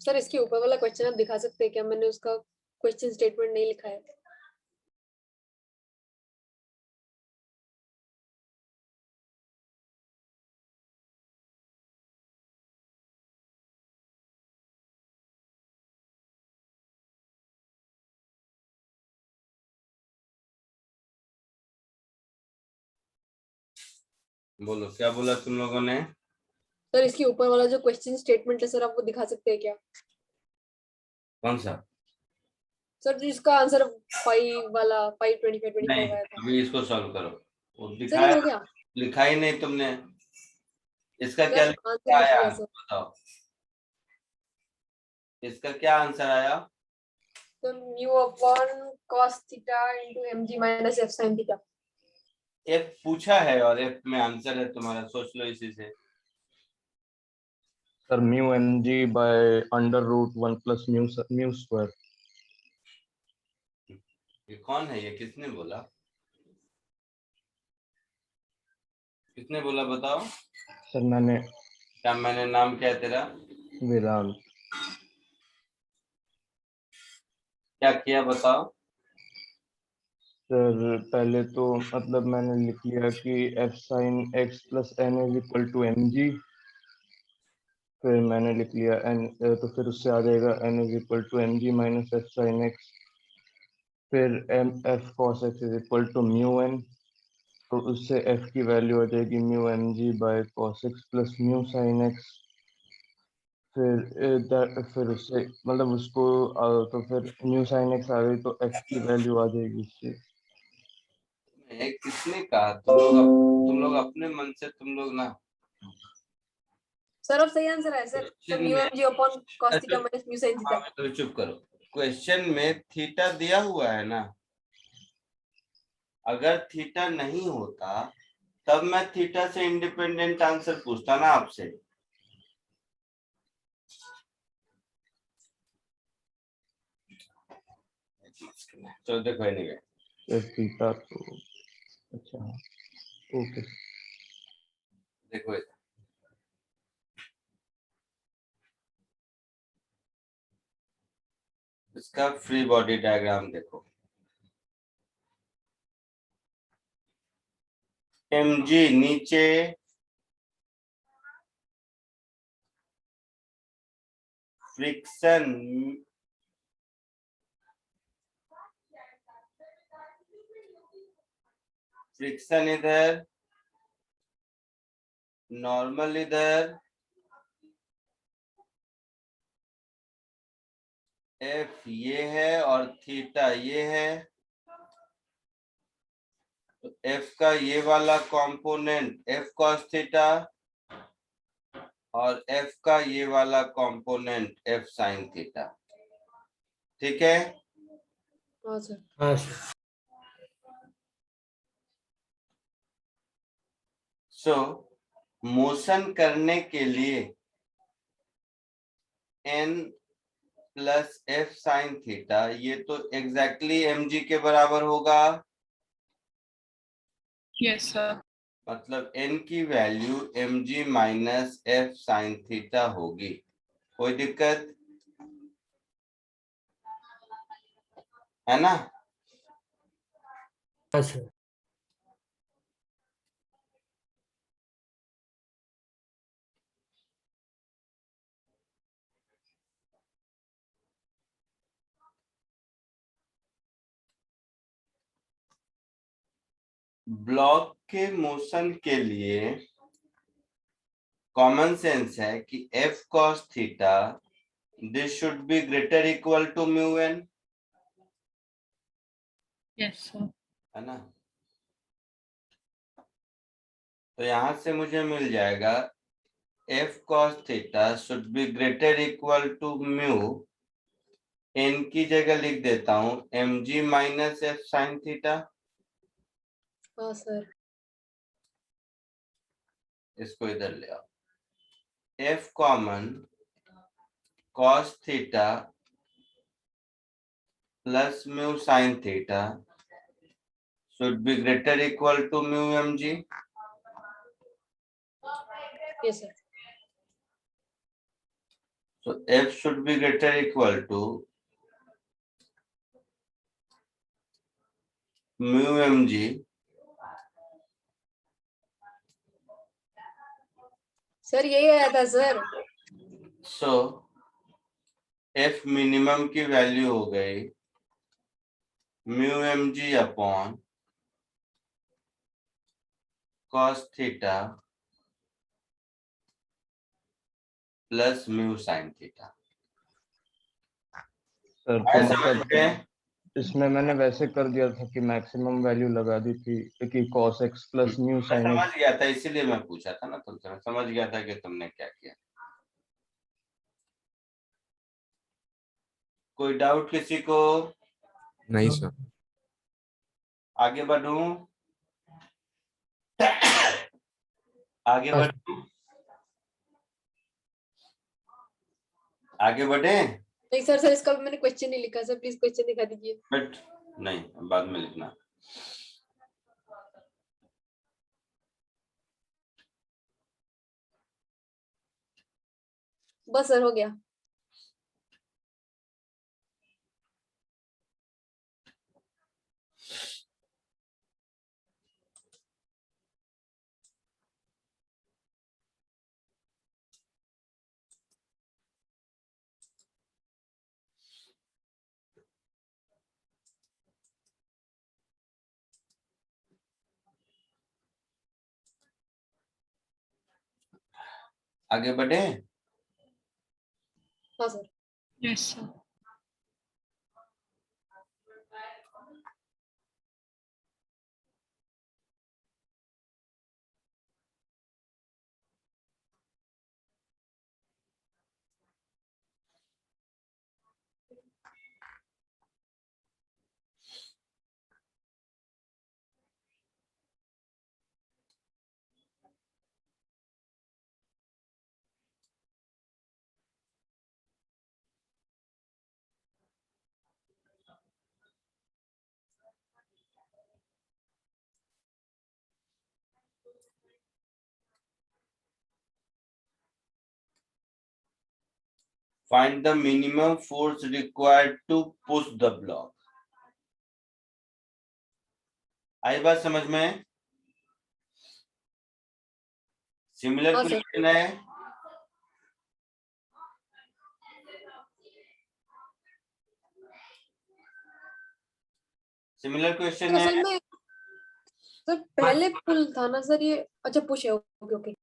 [SPEAKER 2] सर इसके ऊपर वाला क्वेश्चन आप दिखा सकते हैं क्या? मैंने उसका क्वेश्चन स्टेटमेंट नहीं लिखा है।
[SPEAKER 1] बोलो क्या बोला तुम लोगों ने?
[SPEAKER 2] सर इसके ऊपर वाला जो क्वेश्चन स्टेटमेंट है सर, आप वो दिखा सकते हैं क्या?
[SPEAKER 1] कौन सा?
[SPEAKER 2] सर जिसका आंसर 5 वाला 5 25
[SPEAKER 1] नहीं,
[SPEAKER 2] 25 आया था।
[SPEAKER 1] अभी इसको सॉल्व करो। वो
[SPEAKER 2] सर ये
[SPEAKER 1] दिखाया,
[SPEAKER 2] हो गया
[SPEAKER 1] लिखा ही नहीं तुमने। इसका
[SPEAKER 2] सर,
[SPEAKER 1] क्या
[SPEAKER 2] आंसर लिख
[SPEAKER 1] आया
[SPEAKER 2] लिया सर।
[SPEAKER 1] बताओ, इसका क्या आंसर आया?
[SPEAKER 2] Sir mu upon cos theta into mg minus f sin theta.
[SPEAKER 1] F पूछा है और एफ में आंसर है तुम्हारा, सोच लो इसी से।
[SPEAKER 9] Sir mu M G by under root 1 plus mu square.
[SPEAKER 1] ये कौन है? ये किसने बोला? किसने बोला बताओ?
[SPEAKER 9] सर मैंने
[SPEAKER 1] क्या मैंने, नाम क्या है तेरा?
[SPEAKER 9] वेदांत।
[SPEAKER 1] क्या किया बताओ?
[SPEAKER 9] सर पहले तो मतलब मैंने लिख लिया कि F sign X plus N is equal to M G. फिर मैंने लिख लिया एन, तो फिर उससे आ जाएगा N is equal to M G minus F sign X. फिर M F cos X is equal to mu N, तो उससे एफ की वैल्यू आ जाएगी mu M G by cos X plus mu sin X. फिर उससे मतलब उसको तो फिर म्यू साइन एक्स आ गई तो एफ की वैल्यू आ जाएगी उससे।
[SPEAKER 1] किसने कहा? तुम लोग अपने मन से तुम लोग ना।
[SPEAKER 2] सर अब सही आंसर है सर। तो mu mg upon cos theta minus mu sin theta.
[SPEAKER 1] तो चुप करो। क्वेश्चन में थीटा दिया हुआ है ना, अगर थीटा नहीं होता तब मैं थीटा से इंडिपेंडेंट आंसर पूछता ना आपसे। तो देखो एनीवे,
[SPEAKER 9] थीटा तो अच्छा ओके।
[SPEAKER 1] देखो इसका फ्री बॉडी डायग्राम देखो। mg नीचे, फ्रिक्शन इधर, नॉर्मल इधर, एफ ये है और थीटा ये है। तो एफ का ये वाला कंपोनेंट एफ कॉस थीटा और एफ का ये वाला कंपोनेंट एफ साइन थीटा। ठीक है?
[SPEAKER 2] हाँ सर।
[SPEAKER 8] हाँ सर।
[SPEAKER 1] सो मोशन करने के लिए n plus F sine theta ये तो एग्जैक्टली mg के बराबर होगा।
[SPEAKER 6] Yes, sir.
[SPEAKER 1] मतलब n की value mg minus F sine theta होगी। कोई दिक्कत है ना?
[SPEAKER 8] हाँ सर।
[SPEAKER 1] ब्लॉक के मोशन के लिए कॉमन सेंस है कि F cos theta this should be greater equal to mu N,
[SPEAKER 6] Yes, sir.
[SPEAKER 1] है ना? तो यहां से मुझे मिल जाएगा F cos theta should be greater equal to mu, N की जगह लिख देता हूं M G minus F sine theta.
[SPEAKER 2] हाँ सर।
[SPEAKER 1] इसको इधर ले आओ। F common cos theta plus mu sine theta should be greater equal to mu M G.
[SPEAKER 2] Yes sir.
[SPEAKER 1] So F should be greater equal to mu mg
[SPEAKER 2] sir यही आया था sir.
[SPEAKER 1] So F minimum की value हो गई mu M G upon cos theta plus mu sine theta.
[SPEAKER 9] Sir
[SPEAKER 1] आया
[SPEAKER 9] तो
[SPEAKER 1] समझ
[SPEAKER 9] मतलब
[SPEAKER 1] में?
[SPEAKER 9] इसमें मैंने वैसे कर दिया था कि मैक्सिमम वैल्यू लगा दी थी कि cos x प्लस म्यू
[SPEAKER 1] मैं
[SPEAKER 9] sin
[SPEAKER 1] समझ
[SPEAKER 9] x.
[SPEAKER 1] गया था, इसीलिए मैं पूछा था ना तुमसे. मैं समझ गया था कि तुमने क्या किया. कोई डाउट किसी को?
[SPEAKER 7] नहीं सर.
[SPEAKER 1] आगे बढ़ूं? आगे बढ़ूं? आगे बढ़े?
[SPEAKER 2] नहीं सर, सर इसका मैंने क्वेश्चन नहीं लिखा सर, प्लीज क्वेश्चन दिखा दीजिए.
[SPEAKER 1] बट नहीं, बाद में लिखना.
[SPEAKER 2] बस सर हो गया.
[SPEAKER 1] आगे बढ़े?
[SPEAKER 2] हाँ sir.
[SPEAKER 6] Yes, sir.
[SPEAKER 1] Find the minimum force required to push the block. आई बात समझ में? सिमिलर
[SPEAKER 2] हाँ सर.
[SPEAKER 1] क्वेश्चन है. सिमिलर क्वेश्चन है.
[SPEAKER 2] असल में सर पहले पुल था ना सर ये. अच्छा पुश है. Okay okay.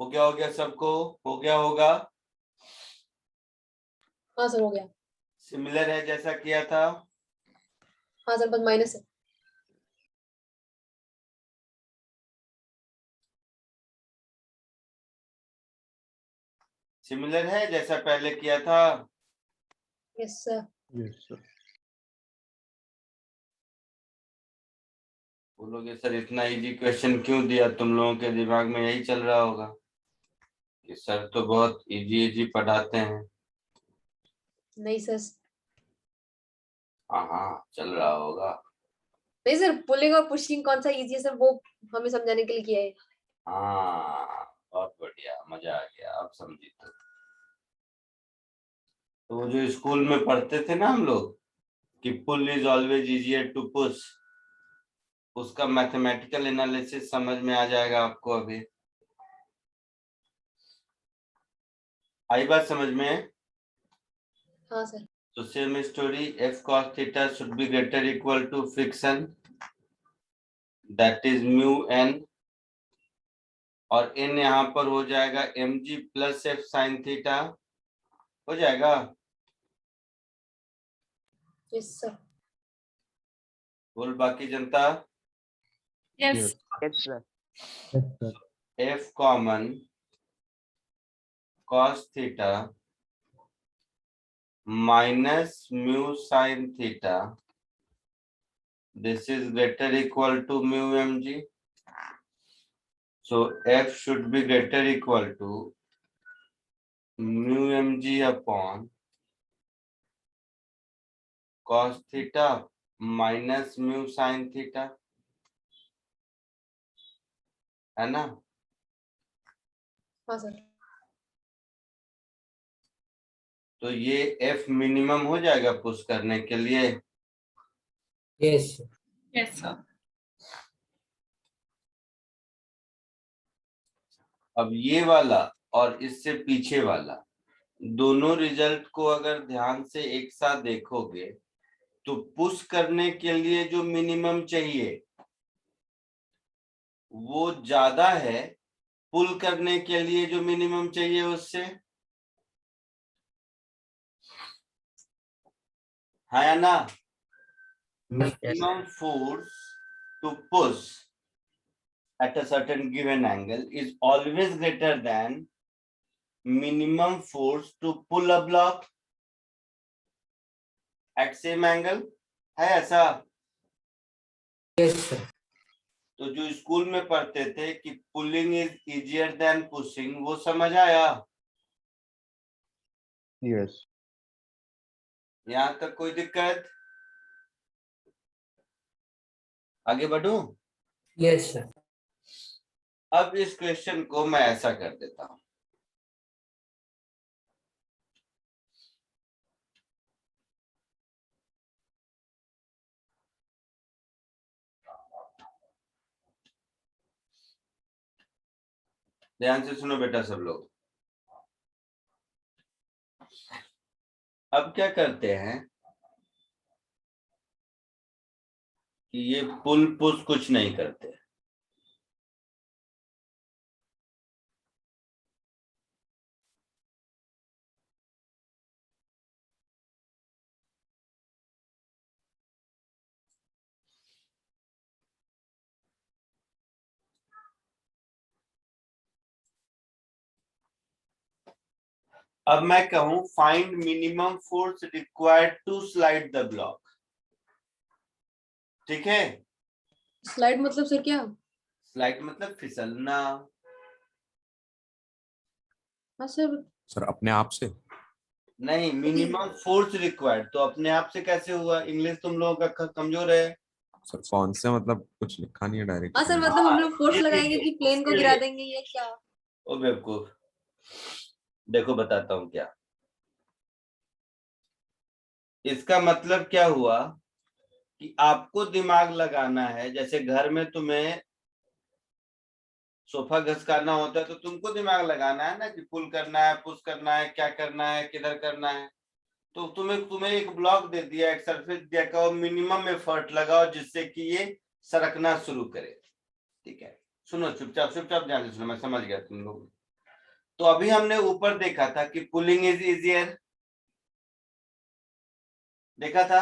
[SPEAKER 1] हो गया सबको, हो गया होगा।
[SPEAKER 2] हाँ सर हो गया।
[SPEAKER 1] सिमिलर है जैसा किया था।
[SPEAKER 2] हाँ सर बस माइनस है।
[SPEAKER 1] सिमिलर है जैसा पहले किया था।
[SPEAKER 2] Yes sir.
[SPEAKER 9] Yes sir.
[SPEAKER 1] बोलोगे सर इतना इजी क्वेश्चन क्यों दिया, तुम लोगों के दिमाग में यही चल रहा होगा कि सर तो बहुत इजी इजी पढ़ाते हैं।
[SPEAKER 2] नहीं सर,
[SPEAKER 1] हाँ चल रहा होगा।
[SPEAKER 2] नहीं सर, पुलिंग और पुशिंग कौन सा इजी है सर, वो हमें समझाने के लिए किया है।
[SPEAKER 1] हाँ बहुत बढ़िया, मजा आ गया, अब समझी। तो वो जो स्कूल में पढ़ते थे ना हम लोग कि pull is always easier to push, उसका मैथमेटिकल एनालिसिस समझ में आ जाएगा आपको अभी। आई बात समझ में?
[SPEAKER 2] हाँ सर।
[SPEAKER 1] तो same story, F cos theta should be greater equal to friction that is mu N, और एन यहाँ पर हो जाएगा M G plus F sine theta, हो जाएगा।
[SPEAKER 2] Yes sir.
[SPEAKER 1] बोल बाकी जनता।
[SPEAKER 6] Yes.
[SPEAKER 4] Yes sir.
[SPEAKER 1] F common cos theta minus mu sin theta, this is greater equal to mu mg, so f should be greater equal to mu mg upon cos theta minus mu sin theta, है ना?
[SPEAKER 2] हाँ sir.
[SPEAKER 1] तो ये f minimum हो जाएगा push करने के लिए।
[SPEAKER 8] Yes
[SPEAKER 6] Yes, sir.
[SPEAKER 1] अब ये वाला और इससे पीछे वाला दोनों रिजल्ट को अगर ध्यान से एक साथ देखोगे तो पुश करने के लिए जो मिनिमम चाहिए वो ज्यादा है पुल करने के लिए जो मिनिमम चाहिए उससे, है या ना? Minimum force to push at a certain given angle is always greater than minimum force to pull a block at same angle, है ऐसा?
[SPEAKER 8] Yes sir.
[SPEAKER 1] तो जो स्कूल में पढ़ते थे कि pulling is easier than pushing, वो समझ आया?
[SPEAKER 9] यस।
[SPEAKER 1] यहां तक कोई दिक्कत? आगे बढ़ूं?
[SPEAKER 8] Yes sir.
[SPEAKER 1] अब इस क्वेश्चन को मैं ऐसा कर देता हूं, ध्यान से सुनो बेटा सब लोग। अब क्या करते हैं कि ये पुल पुश कुछ नहीं करते, अब मैं कहूं find minimum force required to slide the block, ठीक है?
[SPEAKER 2] स्लाइड मतलब सर क्या?
[SPEAKER 1] स्लाइड मतलब फिसलना।
[SPEAKER 2] हाँ सर।
[SPEAKER 7] सर अपने आप से।
[SPEAKER 1] नहीं, मिनिमम फोर्स रिक्वायर्ड तो अपने आप से कैसे हुआ? इंग्लिश तुम लोगों का कमजोर है।
[SPEAKER 7] सर कौन से मतलब कुछ लिखा नहीं है डायरेक्ट।
[SPEAKER 2] हाँ सर, मतलब हम लोग फोर्स
[SPEAKER 1] ये
[SPEAKER 2] लगाएंगे
[SPEAKER 1] देखो,
[SPEAKER 2] कि प्लेन को
[SPEAKER 1] ये
[SPEAKER 2] गिरा
[SPEAKER 1] देखो।
[SPEAKER 2] देंगे या क्या?
[SPEAKER 1] ओ बेवकूफ, देखो बताता हूँ क्या इसका मतलब क्या हुआ कि आपको दिमाग लगाना है। जैसे घर में तुम्हें सोफा घसकाना होता है तो तुमको दिमाग लगाना है ना कि पुल करना है, पुश करना है, क्या करना है, किधर करना है। तो तुम्हें एक ब्लॉक दे दिया, एक सरफेस दिया, कहो मिनिमम एफर्ट लगाओ जिससे कि ये सरकना शुरू करे। ठीक है, सुनो चुपचाप चुपचाप ध्यान से सुनो, मैं समझ गया तुम लोग। तो अभी हमने ऊपर देखा था कि पुलिंग इज इजियर, देखा था।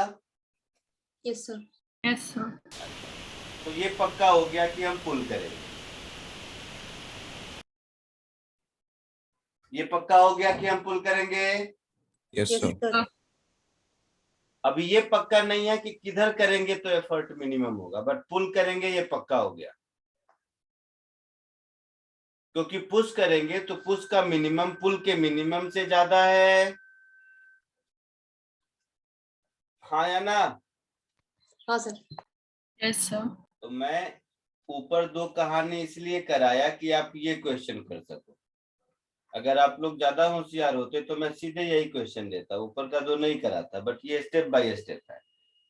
[SPEAKER 2] Yes sir.
[SPEAKER 6] Yes, sir.
[SPEAKER 1] तो ये पक्का हो गया कि हम पुल करेंगे, ये पक्का हो गया कि हम पुल करेंगे।
[SPEAKER 7] Yes
[SPEAKER 2] yes
[SPEAKER 7] sir.
[SPEAKER 2] सर।
[SPEAKER 1] अभी ये पक्का नहीं है कि किधर करेंगे तो एफर्ट मिनिमम होगा, बट पुल करेंगे ये पक्का हो गया, क्योंकि पुश करेंगे तो पुश का मिनिमम पुल के मिनिमम से ज्यादा है, हाँ या ना।
[SPEAKER 2] हाँ सर।
[SPEAKER 6] Yes, sir.
[SPEAKER 1] तो मैं ऊपर दो कहानी इसलिए कराया कि आप ये क्वेश्चन कर सको। अगर आप लोग ज्यादा होशियार होते तो मैं सीधे यही क्वेश्चन देता, ऊपर का दो नहीं कराता, बट ये स्टेप बाय स्टेप है।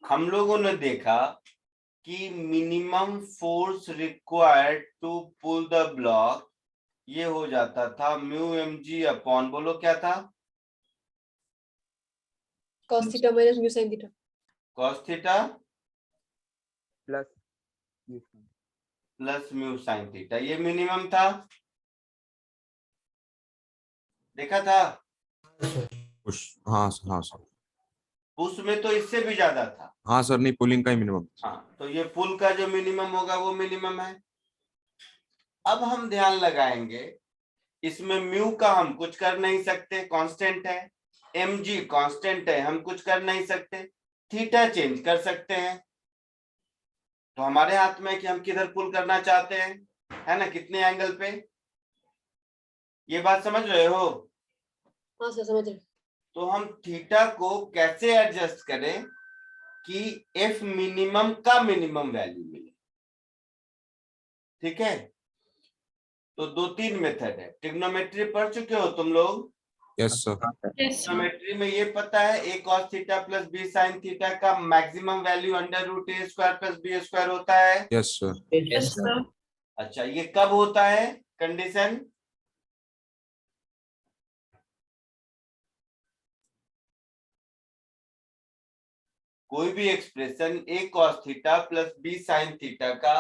[SPEAKER 1] हम लोगों ने देखा कि minimum force required to pull the block ये हो जाता था म्यू mg अपॉन, बोलो क्या था,
[SPEAKER 2] cos theta minus mu sin theta.
[SPEAKER 1] cos theta
[SPEAKER 9] plus
[SPEAKER 1] plus mu sin theta, ये मिनिमम था, देखा था।
[SPEAKER 7] पुश, हाँ हाँ सर,
[SPEAKER 1] उसमें तो इससे भी ज्यादा था।
[SPEAKER 7] हाँ सर, नहीं पुलिंग का ही मिनिमम।
[SPEAKER 1] हाँ, तो ये पुल का जो मिनिमम होगा वो मिनिमम है। अब हम ध्यान लगाएंगे, इसमें म्यू का हम कुछ कर नहीं सकते, कांस्टेंट है, mg कांस्टेंट है, हम कुछ कर नहीं सकते, थीटा चेंज कर सकते हैं। तो हमारे हाथ में है कि हम किधर पुल करना चाहते हैं, है ना, कितने एंगल पे। ये बात समझ रहे हो।
[SPEAKER 2] हाँ सर समझ रहे।
[SPEAKER 1] तो हम थीटा को कैसे एडजस्ट करें कि एफ मिनिमम का मिनिमम वैल्यू मिले, ठीक है। तो दो तीन मेथड है, ट्रिग्नोमेट्री पढ़ चुके हो तुम लोग।
[SPEAKER 7] Yes sir.
[SPEAKER 6] Yes, sir.
[SPEAKER 1] Trigonometry में ये पता है a cos theta plus b sin theta का maximum value under root a square plus b square होता है।
[SPEAKER 7] Yes sir.
[SPEAKER 6] Yes, sir.
[SPEAKER 1] अच्छा, ये कब होता है कंडीशन, कोई भी expression a cos theta plus b sin theta का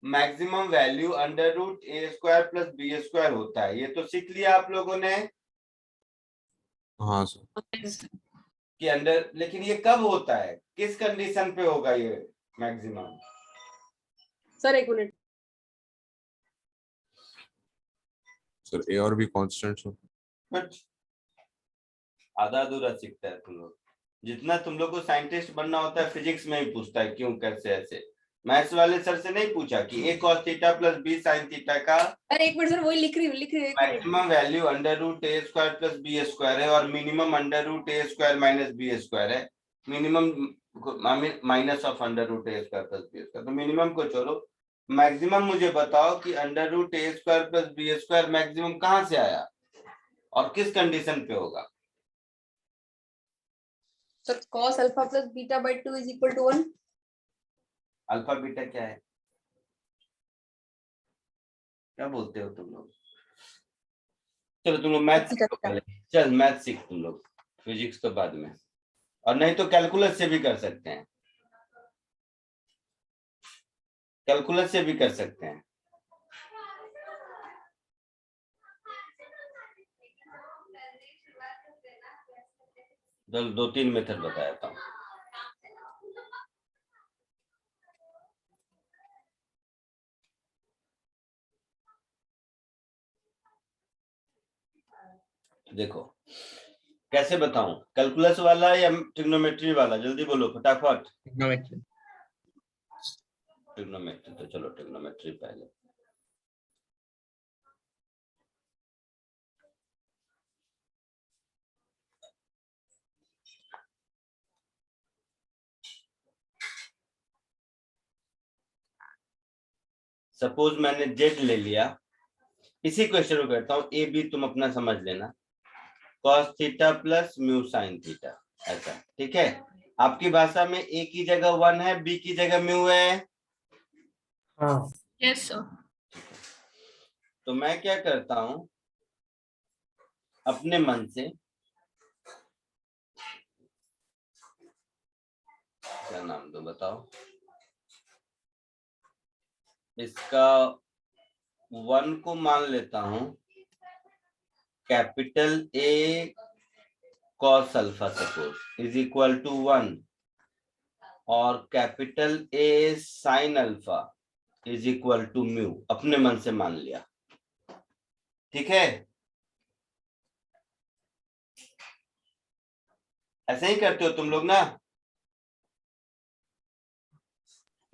[SPEAKER 1] maximum value under root a square plus b square होता है, ये तो सीख लिया आप लोगों ने
[SPEAKER 7] हाँ सर।
[SPEAKER 6] Yes, sir.
[SPEAKER 1] कि अंडर, लेकिन ये कब होता है, किस कंडीशन पे होगा ये मैक्सिमम।
[SPEAKER 2] सर एक मिनट।
[SPEAKER 7] सर ए और बी कांस्टेंट हो।
[SPEAKER 1] बट आधा अधूरा सीखता है तुम लोग, जितना तुम लोग को साइंटिस्ट बनना होता है फिजिक्स में ही पूछता है क्यों कैसे ऐसे, मैथ्स वाले सर से नहीं पूछा कि a cos theta plus b sin theta का
[SPEAKER 2] अरे एक मिनट सर, वही लिख रही हूँ एक minute.
[SPEAKER 1] Maximum value under root a square plus b square है और minimum under root a square minus b square है, minimum minus of under root a square plus b square. तो मिनिमम को छोड़ो, मैक्सिमम मुझे बताओ कि under root a square plus b square maximum कहाँ से आया और किस कंडीशन पे होगा।
[SPEAKER 2] Sir cos alpha plus beta by 2 is equal to 1।
[SPEAKER 1] Alpha beta क्या है, क्या बोलते हो तुम लोग। चलो तुम लोग मैथ सीखो पहले, चल मैथ सीख तुम लोग, फिजिक्स तो बाद में, और नहीं तो कैलकुलस से भी कर सकते हैं, कैलकुलस से भी कर सकते हैं। दो तीन मेथड बताया था। देखो कैसे बताऊं, कैलकुलस वाला या ट्रिग्नोमेट्री वाला, जल्दी बोलो फटाफट।
[SPEAKER 3] ट्रिग्नोमेट्री।
[SPEAKER 1] ट्रिग्नोमेट्री, तो चलो ट्रिग्नोमेट्री पहले। सपोज मैंने जेड ले लिया, इसी क्वेश्चन को करता हूँ, ए बी तुम अपना समझ लेना, cos theta plus mu sin theta, ऐसा ठीक है। आपकी भाषा में ए की जगह 1 है, बी की जगह म्यू है।
[SPEAKER 8] हाँ
[SPEAKER 6] Yes, sir.
[SPEAKER 1] तो मैं क्या करता हूं, अपने मन से, क्या नाम दो बताओ, इसका 1 को मान लेता हूं capital A cos alpha suppose is equal to 1 और capital A sign alpha is equal to mu, अपने मन से मान लिया, ठीक है। ऐसे ही करते हो तुम लोग ना।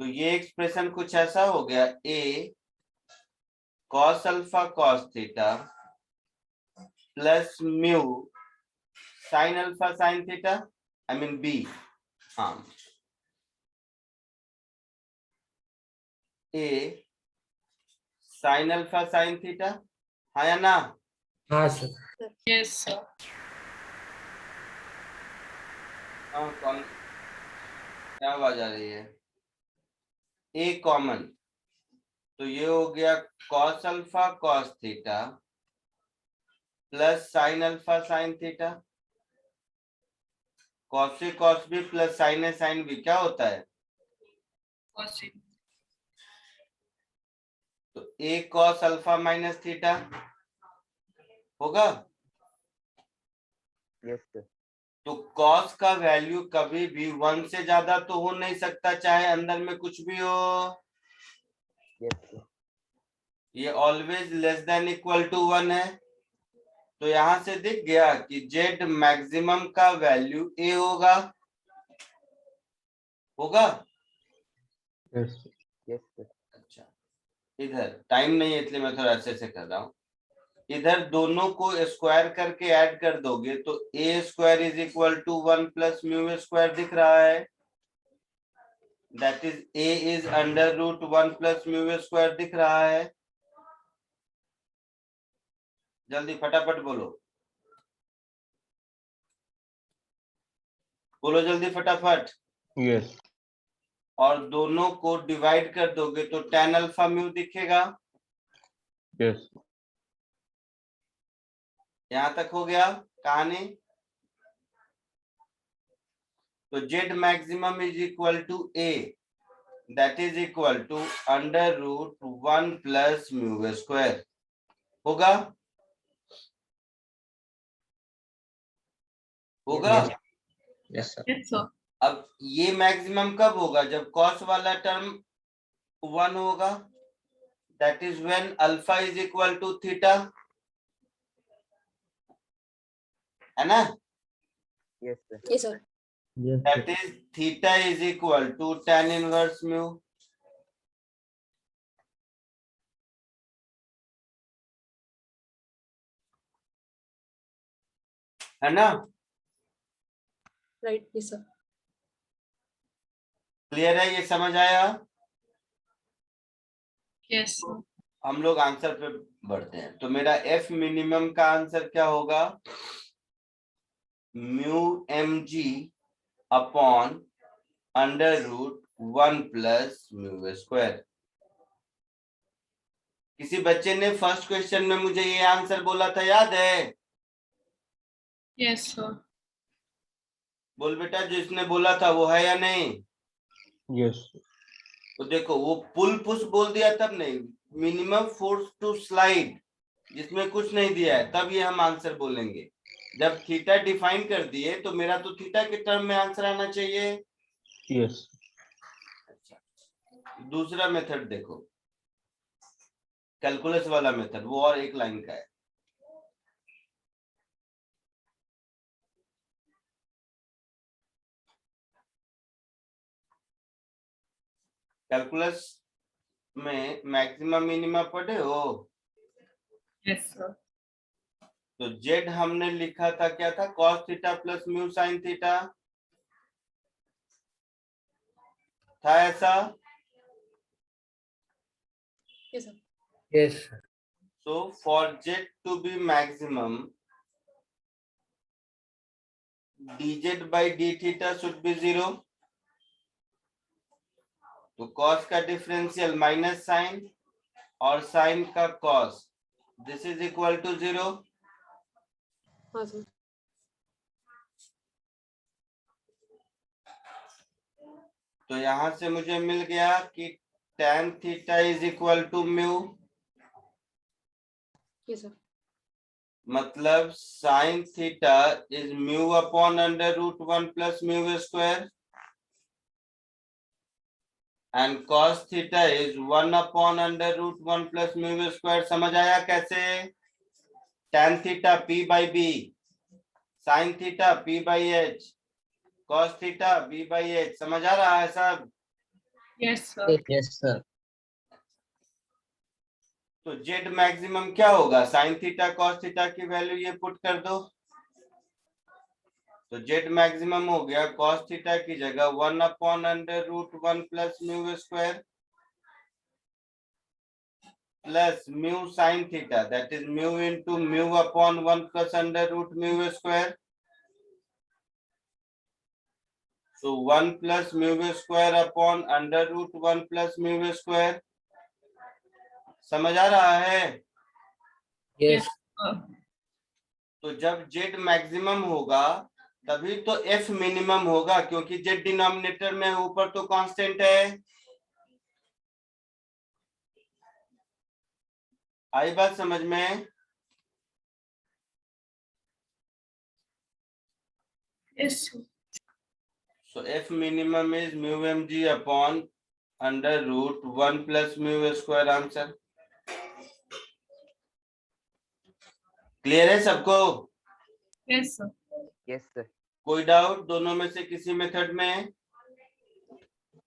[SPEAKER 1] तो ये एक्सप्रेशन कुछ ऐसा हो गया, A cos alpha cos theta plus mu sin alpha sin theta, I mean B, हाँ, A sign alpha sin theta, हाँ या ना?
[SPEAKER 8] हाँ सर।
[SPEAKER 6] Yes, sir.
[SPEAKER 1] हाँ, कौन क्या आवाज आ रही है? ए कॉमन, तो ये हो गया cos alpha cos theta plus sign alpha sin theta, cos से कॉस भी प्लस साइन है साइन भी, क्या होता है?
[SPEAKER 6] Cosine.
[SPEAKER 1] तो ए कॉस अल्फा माइनस थीटा होगा।
[SPEAKER 9] Yes sir.
[SPEAKER 1] तो कॉस का वैल्यू कभी भी 1 से ज्यादा तो हो नहीं सकता, चाहे अंदर में कुछ भी हो।
[SPEAKER 9] Yes sir.
[SPEAKER 1] ये always less than equal to 1 है। तो यहां से दिख गया कि जेड मैक्सिमम का वैल्यू ए होगा, होगा।
[SPEAKER 9] Yes sir.
[SPEAKER 1] अच्छा, इधर टाइम नहीं है इसलिए मैं थोड़ा अच्छे से कर रहा हूँ। इधर दोनों को स्क्वायर करके ऐड कर दोगे तो A square is equal to 1 plus mu square दिख रहा है, that is A is under root 1 plus mu square दिख रहा है। जल्दी फटाफट बोलो, बोलो जल्दी फटाफट।
[SPEAKER 9] यस।
[SPEAKER 1] और दोनों को डिवाइड कर दोगे तो tan अल्फा म्यू दिखेगा।
[SPEAKER 9] यस।
[SPEAKER 1] यहां तक हो गया कहानी। तो Z maximum is equal to A, that is equal to under root 1 plus mu square होगा, होगा।
[SPEAKER 3] Yes sir.
[SPEAKER 6] Yes, sir.
[SPEAKER 1] अब ये मैक्सिमम कब होगा? जब कॉस वाला टर्म 1 होगा, that is when alpha is equal to theta, है ना?
[SPEAKER 9] Yes sir.
[SPEAKER 2] Yes, sir.
[SPEAKER 4] Yes,
[SPEAKER 1] that is theta is equal to tan inverse mu. है ना?
[SPEAKER 2] Right. Yes, sir.
[SPEAKER 1] क्लियर है? ये समझ आया?
[SPEAKER 6] Yes, sir.
[SPEAKER 1] हम लोग आंसर पे बढ़ते हैं। तो मेरा एफ मिनिमम का आंसर क्या होगा? Mu M G upon under root 1 plus mu square. किसी बच्चे ने फर्स्ट क्वेश्चन में मुझे ये आंसर बोला था, याद है?
[SPEAKER 6] Yes, sir.
[SPEAKER 1] बोल बेटा, जिसने बोला था वो है या नहीं?
[SPEAKER 9] यस।
[SPEAKER 1] तो देखो, वो पुल पुश बोल दिया तब नहीं, मिनिमम फोर्स टू स्लाइड जिसमें कुछ नहीं दिया है तब ये हम आंसर बोलेंगे। जब थीटा डिफाइन कर दिए तो मेरा तो थीटा के टर्म में आंसर आना चाहिए।
[SPEAKER 9] यस।
[SPEAKER 1] अच्छा, दूसरा मेथड देखो, कैलकुलस वाला मेथड, वो और एक लाइन का है। कैलकुलस में मैक्सिमम मिनिमम पढ़े हो?
[SPEAKER 6] Yes, sir.
[SPEAKER 1] तो जेड हमने लिखा था, क्या था? Cos theta plus mu sine theta था, ऐसा?
[SPEAKER 2] Yes, sir.
[SPEAKER 8] Yes sir.
[SPEAKER 1] So for z to be maximum, dz by d theta should be 0. तो cos का डिफरेंशियल माइनस साइन और साइन का cos, this is equal to 0।
[SPEAKER 2] हाँ sir.
[SPEAKER 1] तो यहां से मुझे मिल गया कि tan theta is equal to mu.
[SPEAKER 2] Yes, sir.
[SPEAKER 1] मतलब sine theta is mu upon under root 1 plus mu square and cos theta is 1 upon under root 1 plus mu square. समझ आया कैसे? tan theta p by B, sine theta p by H, cos theta b by H. समझ आ रहा है सब?
[SPEAKER 6] Yes, sir.
[SPEAKER 3] yes sir,
[SPEAKER 1] तो Z maximum क्या होगा? साइन थीटा कॉस थीटा की वैल्यू ये पुट कर दो, तो जेड मैक्सिमम हो गया कॉस थीटा की जगह 1 upon under root 1 plus mu square plus mu sine theta, that is mu into mu upon 1 plus under root mu square. So 1 plus mu square upon under root 1 plus mu square. समझ आ रहा है?
[SPEAKER 8] Yes
[SPEAKER 6] sir.
[SPEAKER 1] तो जब Z maximum होगा तभी तो F minimum होगा, क्योंकि जेड डिनोमिनेटर में है, ऊपर तो कांस्टेंट है। आई बात समझ में?
[SPEAKER 6] Yes, sir.
[SPEAKER 1] So F minimum is mu M G upon under root 1 plus mu square. Answer clear है सबको?
[SPEAKER 6] Yes, sir.
[SPEAKER 8] यस सर
[SPEAKER 1] कोई डाउट दोनों में से किसी मेथड में?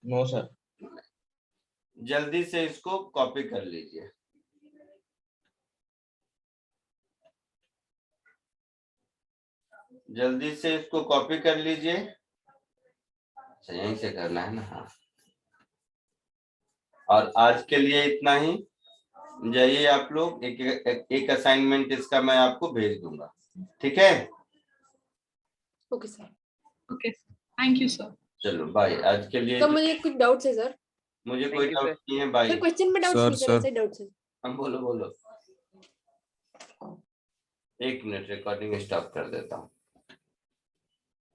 [SPEAKER 3] no sir,
[SPEAKER 1] जल्दी से इसको कॉपी कर लीजिए। जल्दी से इसको कॉपी कर लीजिए। अच्छा यहीं से करना है ना? हाँ। और आज के लिए इतना ही। जाइए आप लोग, एक असाइनमेंट इसका मैं आपको भेज दूंगा, ठीक है?
[SPEAKER 2] Okay sir.
[SPEAKER 6] Okay, sir. Thank you, sir.
[SPEAKER 1] चलो बाय। आज के लिए
[SPEAKER 2] सर मुझे कुछ डाउट्स है सर।
[SPEAKER 1] मुझे कोई
[SPEAKER 8] Thank you,
[SPEAKER 1] डाउट
[SPEAKER 8] sir.
[SPEAKER 1] नहीं है। बाय।
[SPEAKER 2] सर क्वेश्चन में डाउट्स
[SPEAKER 7] सर,
[SPEAKER 2] नहीं सर,
[SPEAKER 7] सर।
[SPEAKER 2] ऐसे डाउट्स है।
[SPEAKER 1] हम बोलो बोलो। 1 मिनट रिकॉर्डिंग स्टॉप कर देता हूँ।